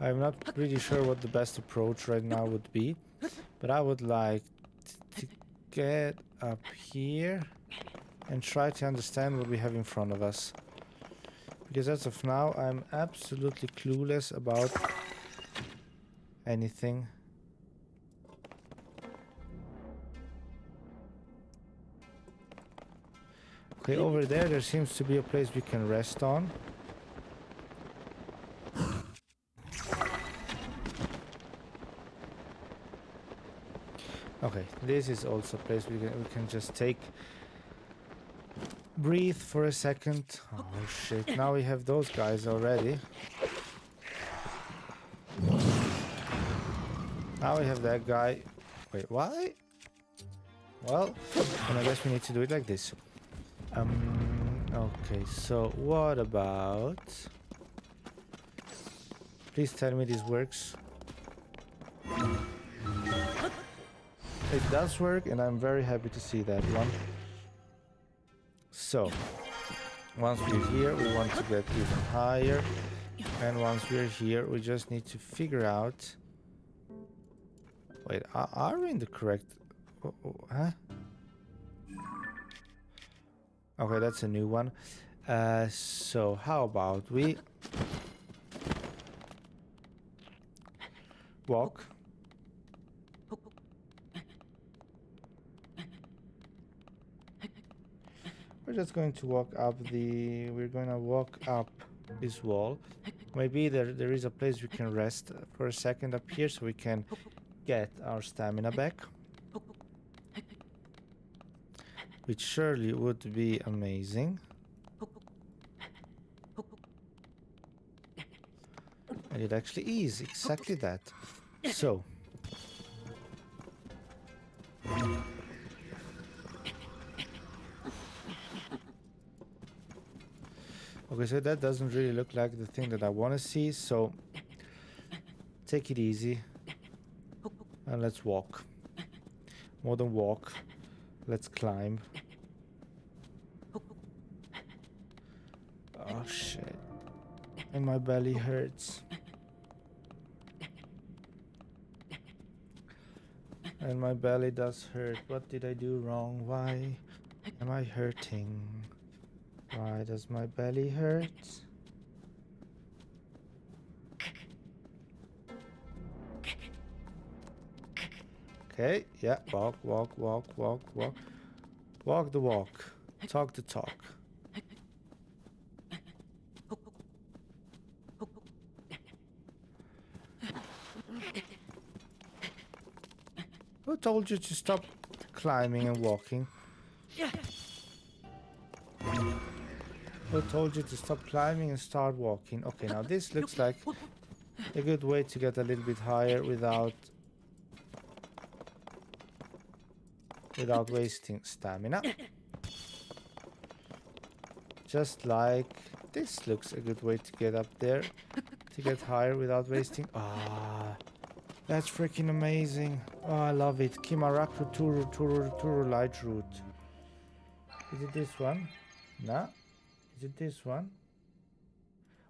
I'm not pretty sure what the best approach right now would be, but I would like to get up here and try to understand what we have in front of us. Because as of now, I'm absolutely clueless about anything. Okay, over there seems to be a place we can rest on. Okay, this is also a place we can just breathe for a second. Oh shit, now we have those guys already. Now we have that guy. Wait, why? Well, then I guess we need to do it like this. Okay, so what about... please tell me this works. It does work, and I'm very happy to see that one. So, once we're here, we want to get even higher. And once we're here, we just need to figure out... wait, are we in the correct... huh? Okay, that's a new one. So, how about we... walk. We're just going to walk up the... we're going to walk up this wall. Maybe there is a place we can rest for a second up here so we can get our stamina back. Which surely would be amazing. And it actually is exactly that. So, okay, so that doesn't really look like the thing that I want to see, so take it easy and let's walk. More than walk, let's climb. Oh shit. And my belly hurts. And my belly does hurt. What did I do wrong? Why am I hurting? Why does my belly hurt? Okay, yeah, walk, walk, walk, walk, walk. Walk the walk. Talk the talk. Who told you to stop climbing and walking? Who told you to stop climbing and start walking? Okay, now this looks like a good way to get a little bit higher without wasting stamina. Just like this looks a good way to get up there, to get higher without wasting. Ah, that's freaking amazing. Oh, I love it. Kimaraku Turu light route. Is it this one? No. Is it this one?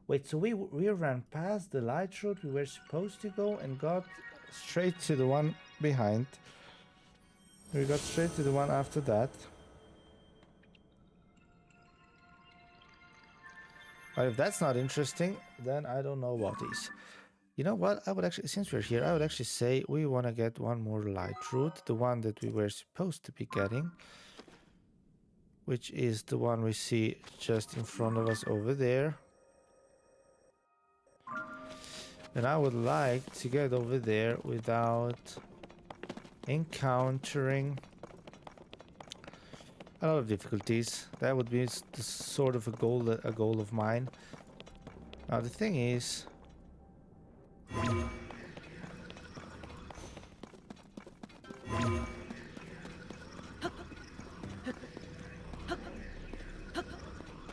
Wait, so we ran past the light route we were supposed to go and got straight to the one behind. We got straight to the one after that. But if that's not interesting, then I don't know what is. You know what? I would actually, since we're here, I would actually say we want to get one more light route, the one that we were supposed to be getting, which is the one we see just in front of us over there. And I would like to get over there without encountering a lot of difficulties. That would be the sort of a goal of mine. Now the thing is,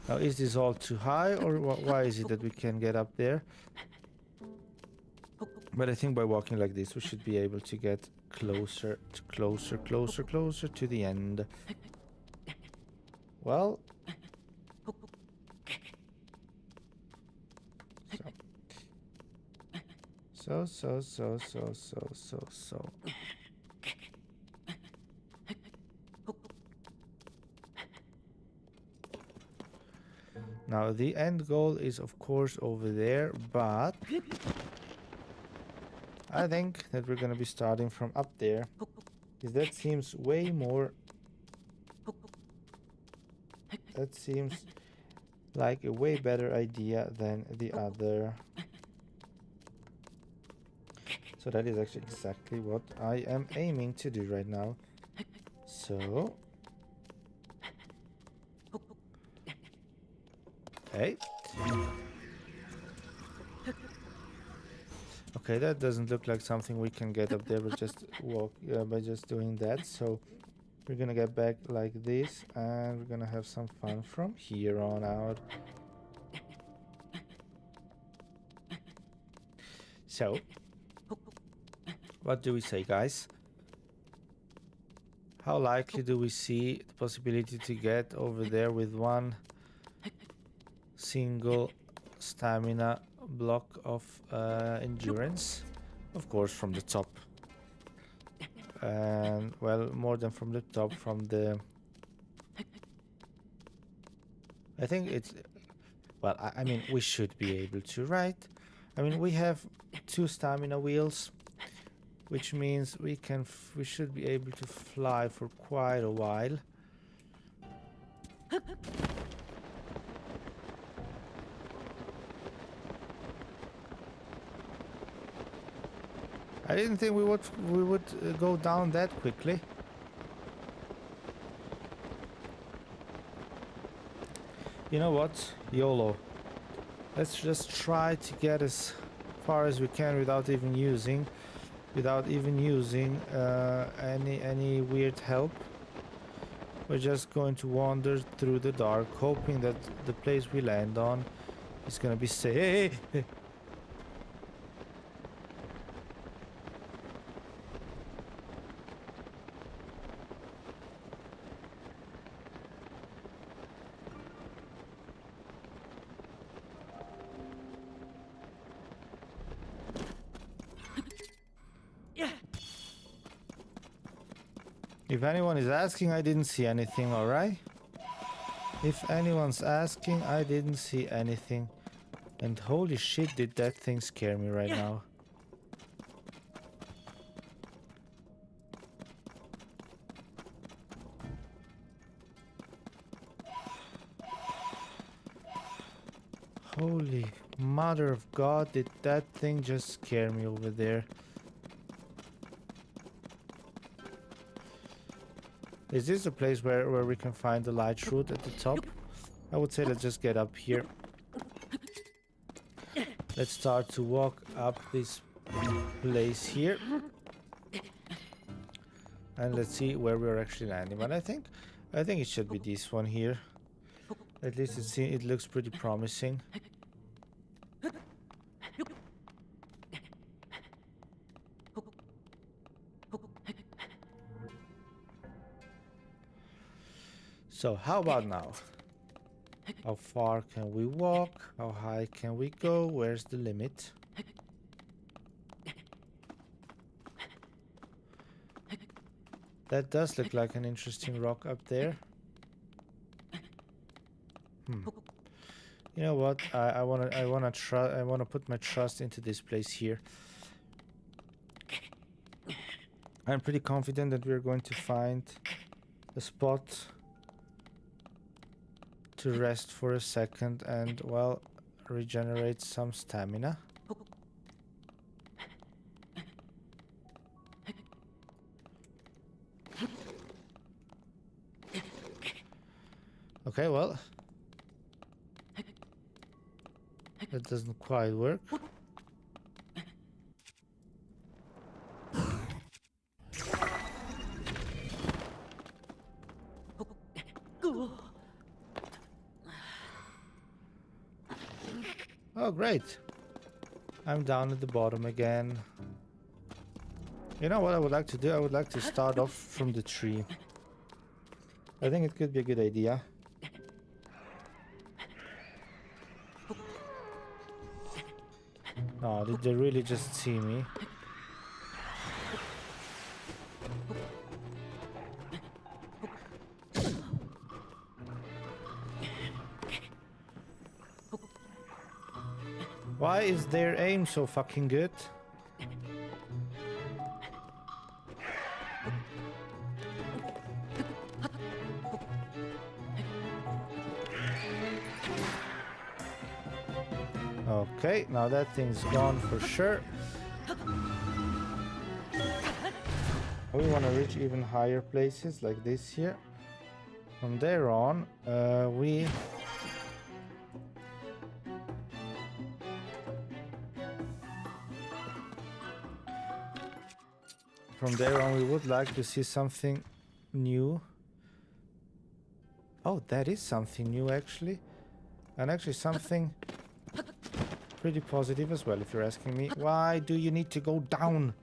now is this all too high, or why is it that we can get up there? But I think by walking like this we should be able to get closer to the end. Well, so. Now the end goal is of course over there, but I think that we're gonna be starting from up there, because that seems way more. That seems like a way better idea than the other. So that is actually exactly what I am aiming to do right now. So, okay. Okay, that doesn't look like something we can get up there, but just walk by just doing that. So we're gonna get back like this, and we're gonna have some fun from here on out. So, what do we say, guys? How likely do we see the possibility to get over there with one single stamina block of endurance? Of course, from the top. And well, more than from the top, from the, I think it's, well, I mean, we should be able to, right? I mean, we have 2 stamina wheels, which means we should be able to fly for quite a while. I didn't think we would go down that quickly. You know what? YOLO. Let's just try to get as far as we can without even using without even using any weird help. We're just going to wander through the dark, hoping that the place we land on is gonna be safe. If anyone is asking, I didn't see anything, alright? If anyone's asking, I didn't see anything. And holy shit, did that thing scare me right now. Holy mother of God, did that thing just scare me over there. Is this a place where we can find the light route at the top? I would say let's just get up here. Let's start to walk up this place here. And let's see where we're actually landing. But I think it should be this one here. At least it looks pretty promising. So how about now? How far can we walk? How high can we go? Where's the limit? That does look like an interesting rock up there. You know what? I wanna put my trust into this place here. I'm pretty confident that we're going to find a spot to rest for a second and, well, regenerate some stamina. Okay, well, that doesn't quite work. Oh, great. I'm down at the bottom again. You know what I would like to do? I would like to start off from the tree. I think it could be a good idea. Oh, did they really just see me? Why is their aim so fucking good? Okay, now that thing's gone for sure. We want to reach even higher places like this here. From there on, we would like to see something new. Oh, that is something new actually. And actually something pretty positive as well, if you're asking me. Why do you need to go down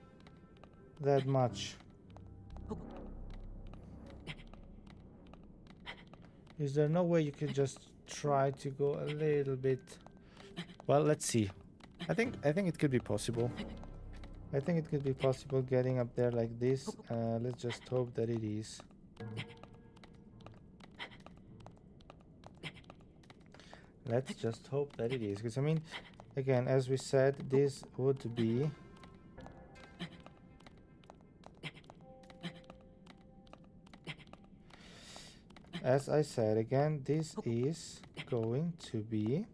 that much? Is there no way you could just try to go a little bit? Well, let's see. I think it could be possible. I think it could be possible getting up there like this. Let's just hope that it is. Let's just hope that it is. Because, I mean, again, as we said, this would be... As I said, again, this is going to be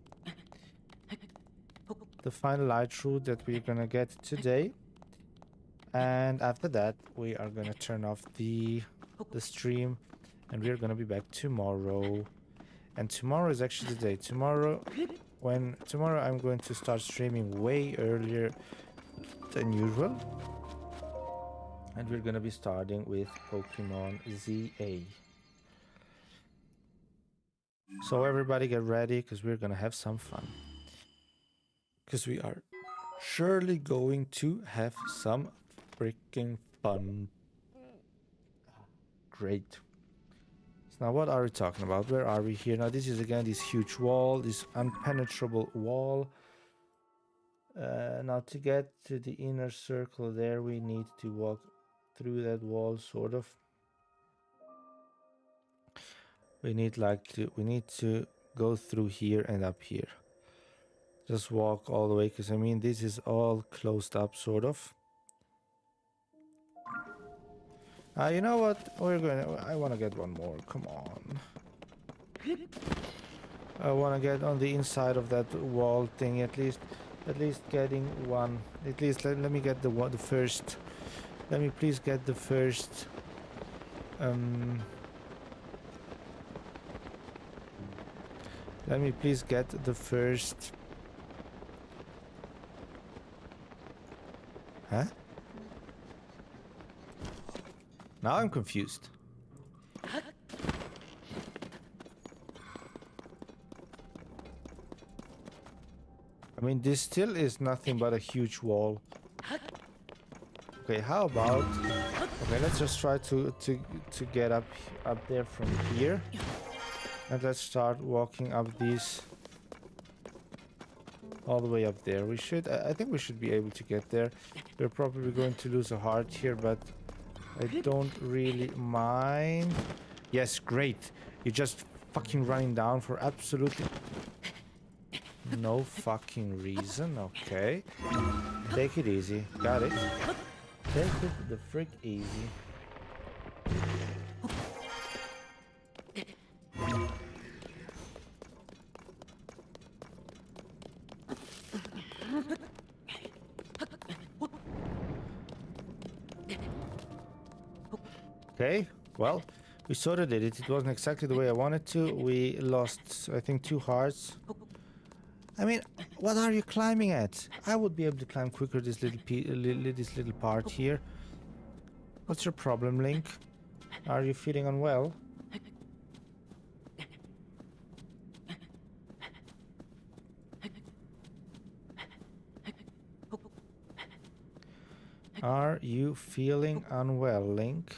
the final light route that we're gonna get today. And after that, we are gonna turn off the stream, and we're gonna be back tomorrow. And tomorrow is actually the day. Tomorrow I'm going to start streaming way earlier than usual. And we're gonna be starting with Pokemon ZA. So everybody get ready, because we're gonna have some fun. Because we are surely going to have some freaking fun. Great. So now what are we talking about? Where are we here? Now this is again this huge wall, this unpenetrable wall. Now to get to the inner circle there, we need to walk through that wall, sort of. We need to go through here and up here. Just walk all the way, because I mean this is all closed up, sort of. You know what? I want to get one more. Come on. I want to get on the inside of that wall thing at least. At least getting one. At least let me get the first. Let me please get the first. Let me please get the first. Huh? Now I'm confused. I mean, this still is nothing but a huge wall. Okay, how about... Okay, let's just try to get up there from here. And let's start walking up these... all the way up there. We should... I think we should be able to get there. We're probably going to lose a heart here, but... I don't really mind. Yes, great. You're just fucking running down for absolutely... no fucking reason. Okay. Take it easy. Got it. Take it the frick easy. Okay, well, we sort of did it. It wasn't exactly the way I wanted to. We lost, I think, 2 hearts. I mean, what are you climbing at? I would be able to climb quicker this little part here. What's your problem, Link? Are you feeling unwell? Are you feeling unwell, Link?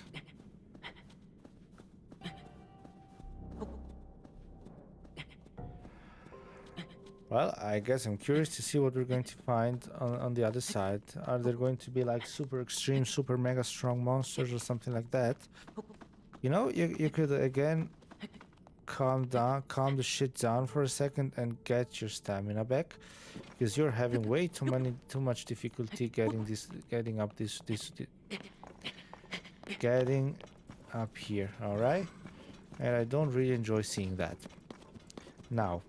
Well, I guess I'm curious to see what we're going to find on the other side. Are there going to be like super extreme, super mega strong monsters or something like that? You know, you could again calm the shit down for a second and get your stamina back, because you're having way too much difficulty getting up here, all right? And I don't really enjoy seeing that. Now,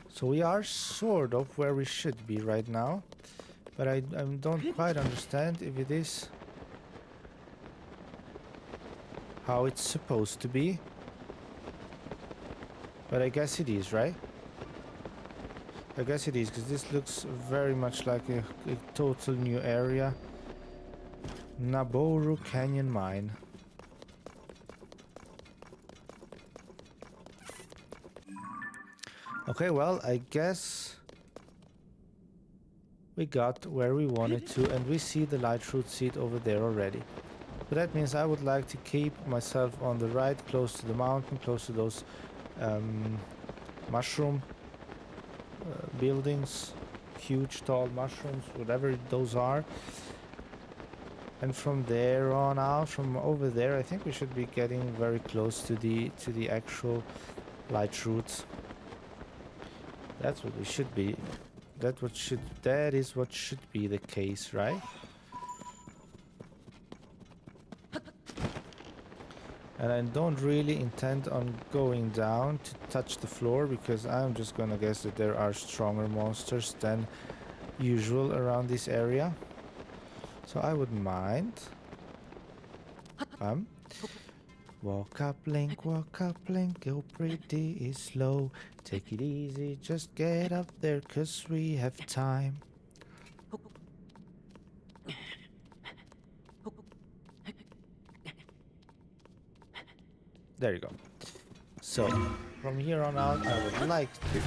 so we are sort of where we should be right now, but I don't quite understand if it is how it's supposed to be. But I guess it is, right? I guess it is, because this looks very much like a total new area. Naboru Canyon Mine. Okay, well, I guess we got where we wanted to, and we see the light root seed over there already. So that means I would like to keep myself on the right, close to the mountain, close to those mushroom buildings, huge tall mushrooms, whatever those are. And from there on out, from over there, I think we should be getting very close to the actual light roots. That's what we should be. That is what should be the case, right? And I don't really intend on going down to touch the floor, because I'm just gonna guess that there are stronger monsters than usual around this area. So I wouldn't mind. Walk up, Link, go pretty slow. Take it easy, just get up there, 'cause we have time. There you go. So, from here on out, I would like to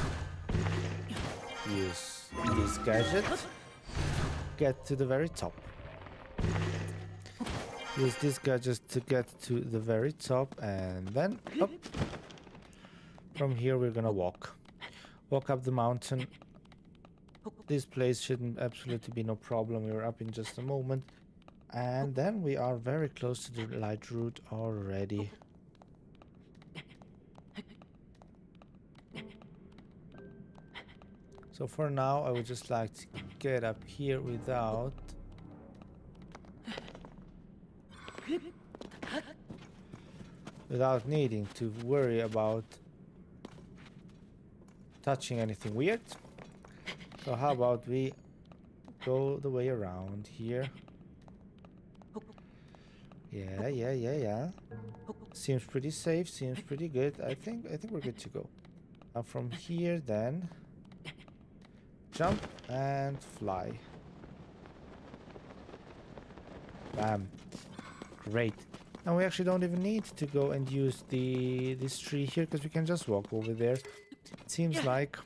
use this gadget. Get to the very top. Use this gadget to get to the very top, and then up. From here, we're gonna walk. Walk up the mountain. This place shouldn't absolutely be no problem. We're up in just a moment. And then we are very close to the light route already. So for now, I would just like to get up here without needing to worry about touching anything weird. So how about we go the way around here? Yeah. Seems pretty safe, seems pretty good. I think we're good to go. Now from here then, jump and fly. Bam. Great. And we actually don't even need to go and use this tree here, because we can just walk over there. It seems like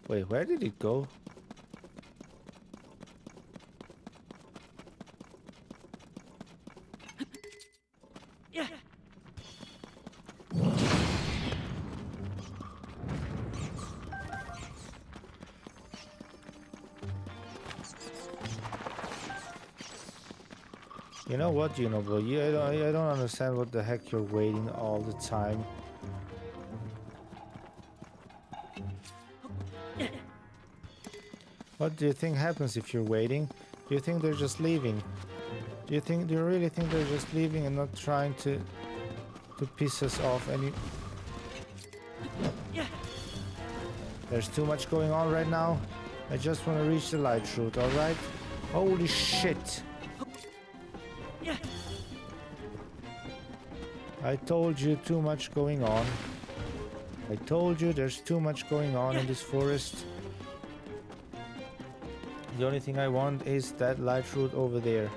wait, where did it go? You know what, Unoblo? I don't understand what the heck you're waiting all the time. What do you think happens if you're waiting? Do you think they're just leaving? Do you really think they're just leaving and not trying to piss us off any? There's too much going on right now. I just want to reach the light route, alright? Holy shit! I told you too much going on. I told you there's too much going on in this forest. The only thing I want is that light route over there.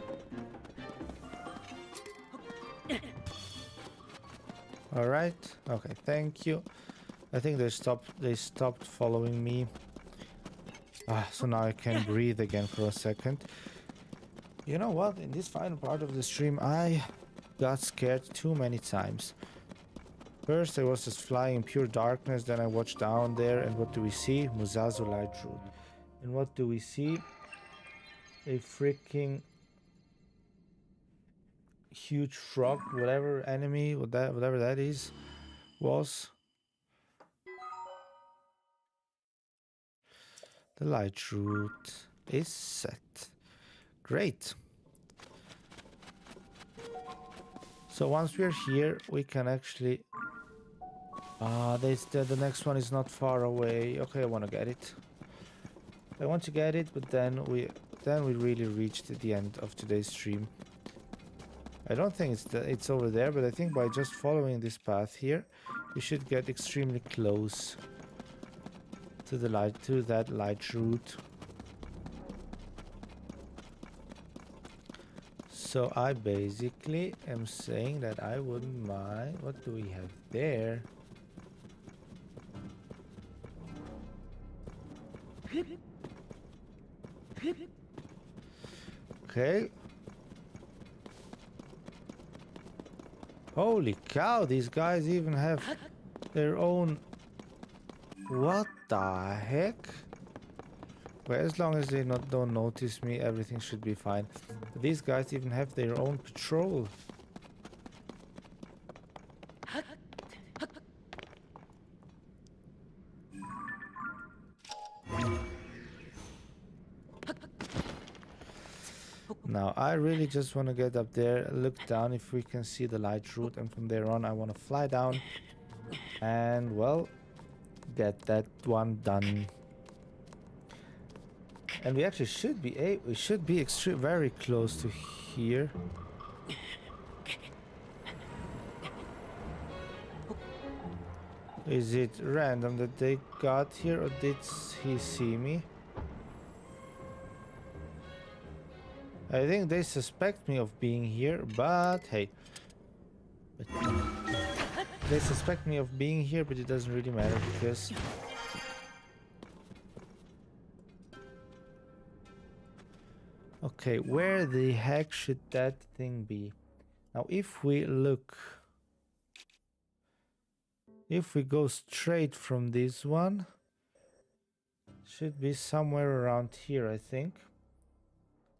Alright. Okay, thank you. I think they stopped following me. So now I can breathe again for a second. You know what? In this final part of the stream, I got scared too many times. First I was just flying in pure darkness, then I watched down there, and what do we see? Muzazu light route. And what do we see? A freaking huge frog, whatever enemy, whatever that is, was. The light route is set. Great. So once we're here, we can actually... the next one is not far away. Okay, I want to get it. I want to get it, but then we really reached the end of today's stream. I don't think it's over there, but I think by just following this path here, we should get extremely close to that light route. So I basically am saying that I wouldn't mind. What do we have there? Okay. Holy cow, these guys even have their own... What the heck? Well, as long as they don't notice me, everything should be fine. But these guys even have their own patrol. Now, I really just want to get up there, look down if we can see the light route, and from there on I want to fly down and, well, get that one done. And we actually should be we should be very close to here. Is it random that they got here, or did he see me? I think they suspect me of being here, but hey. They suspect me of being here, but it doesn't really matter because... Okay, where the heck should that thing be? Now, if we look... If we go straight from this one... Should be somewhere around here, I think.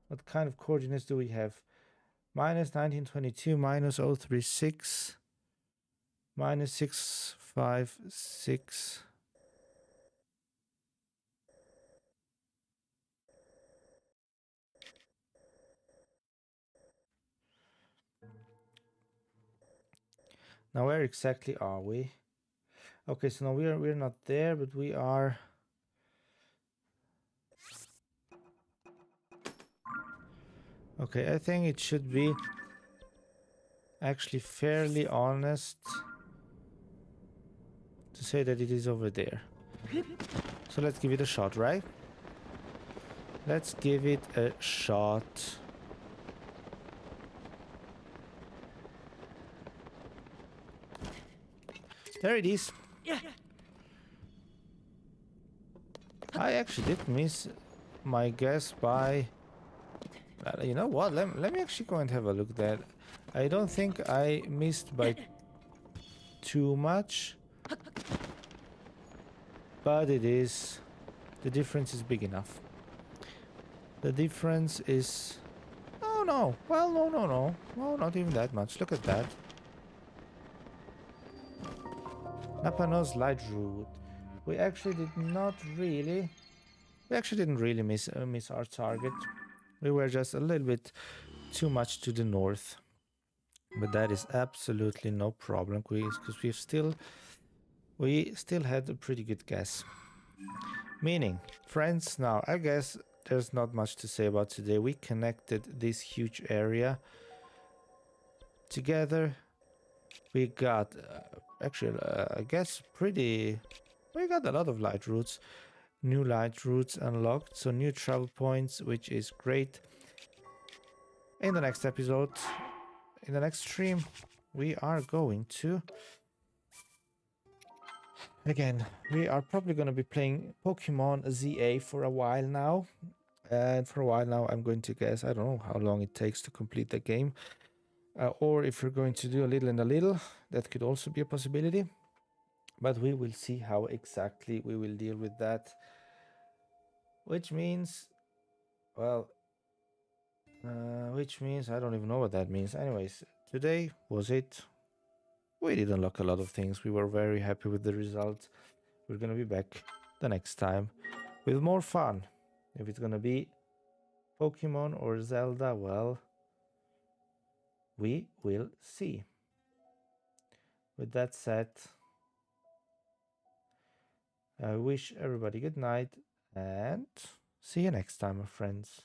What kind of coordinates do we have? Minus 1922, minus 036, minus 656. Now where exactly are we? Okay, so now we're not there, but we are... Okay, I think it should be actually fairly honest to say that it is over there. So let's give it a shot, right? Let's give it a shot. There it is. I actually did miss my guess by... you know what? Let me actually go and have a look at that. I don't think I missed by too much. But it is... The difference is big enough. The difference is... Oh no. Well, no. No, not even that much. Look at that. Napanos light root. We actually did not really... We actually didn't really miss our target. We were just a little bit too much to the north. But that is absolutely no problem, because we still had a pretty good guess. Meaning, friends, now I guess there's not much to say about today. We connected this huge area together. We got actually I guess we got a lot of light routes. New light routes unlocked, so new travel points, which is great. In the next episode, in the next stream, we are going to... Again, we are probably going to be playing Pokemon ZA for a while now. And for a while now, I'm going to guess, I don't know how long it takes to complete the game. Or if we're going to do a little and a little, that could also be a possibility. But we will see how exactly we will deal with that. Which means, well, I don't even know what that means. Anyways, today was it. We did unlock a lot of things. We were very happy with the result. We're gonna be back the next time with more fun. If it's gonna be Pokemon or Zelda, well, we will see. With that said, I wish everybody good night and see you next time, my friends.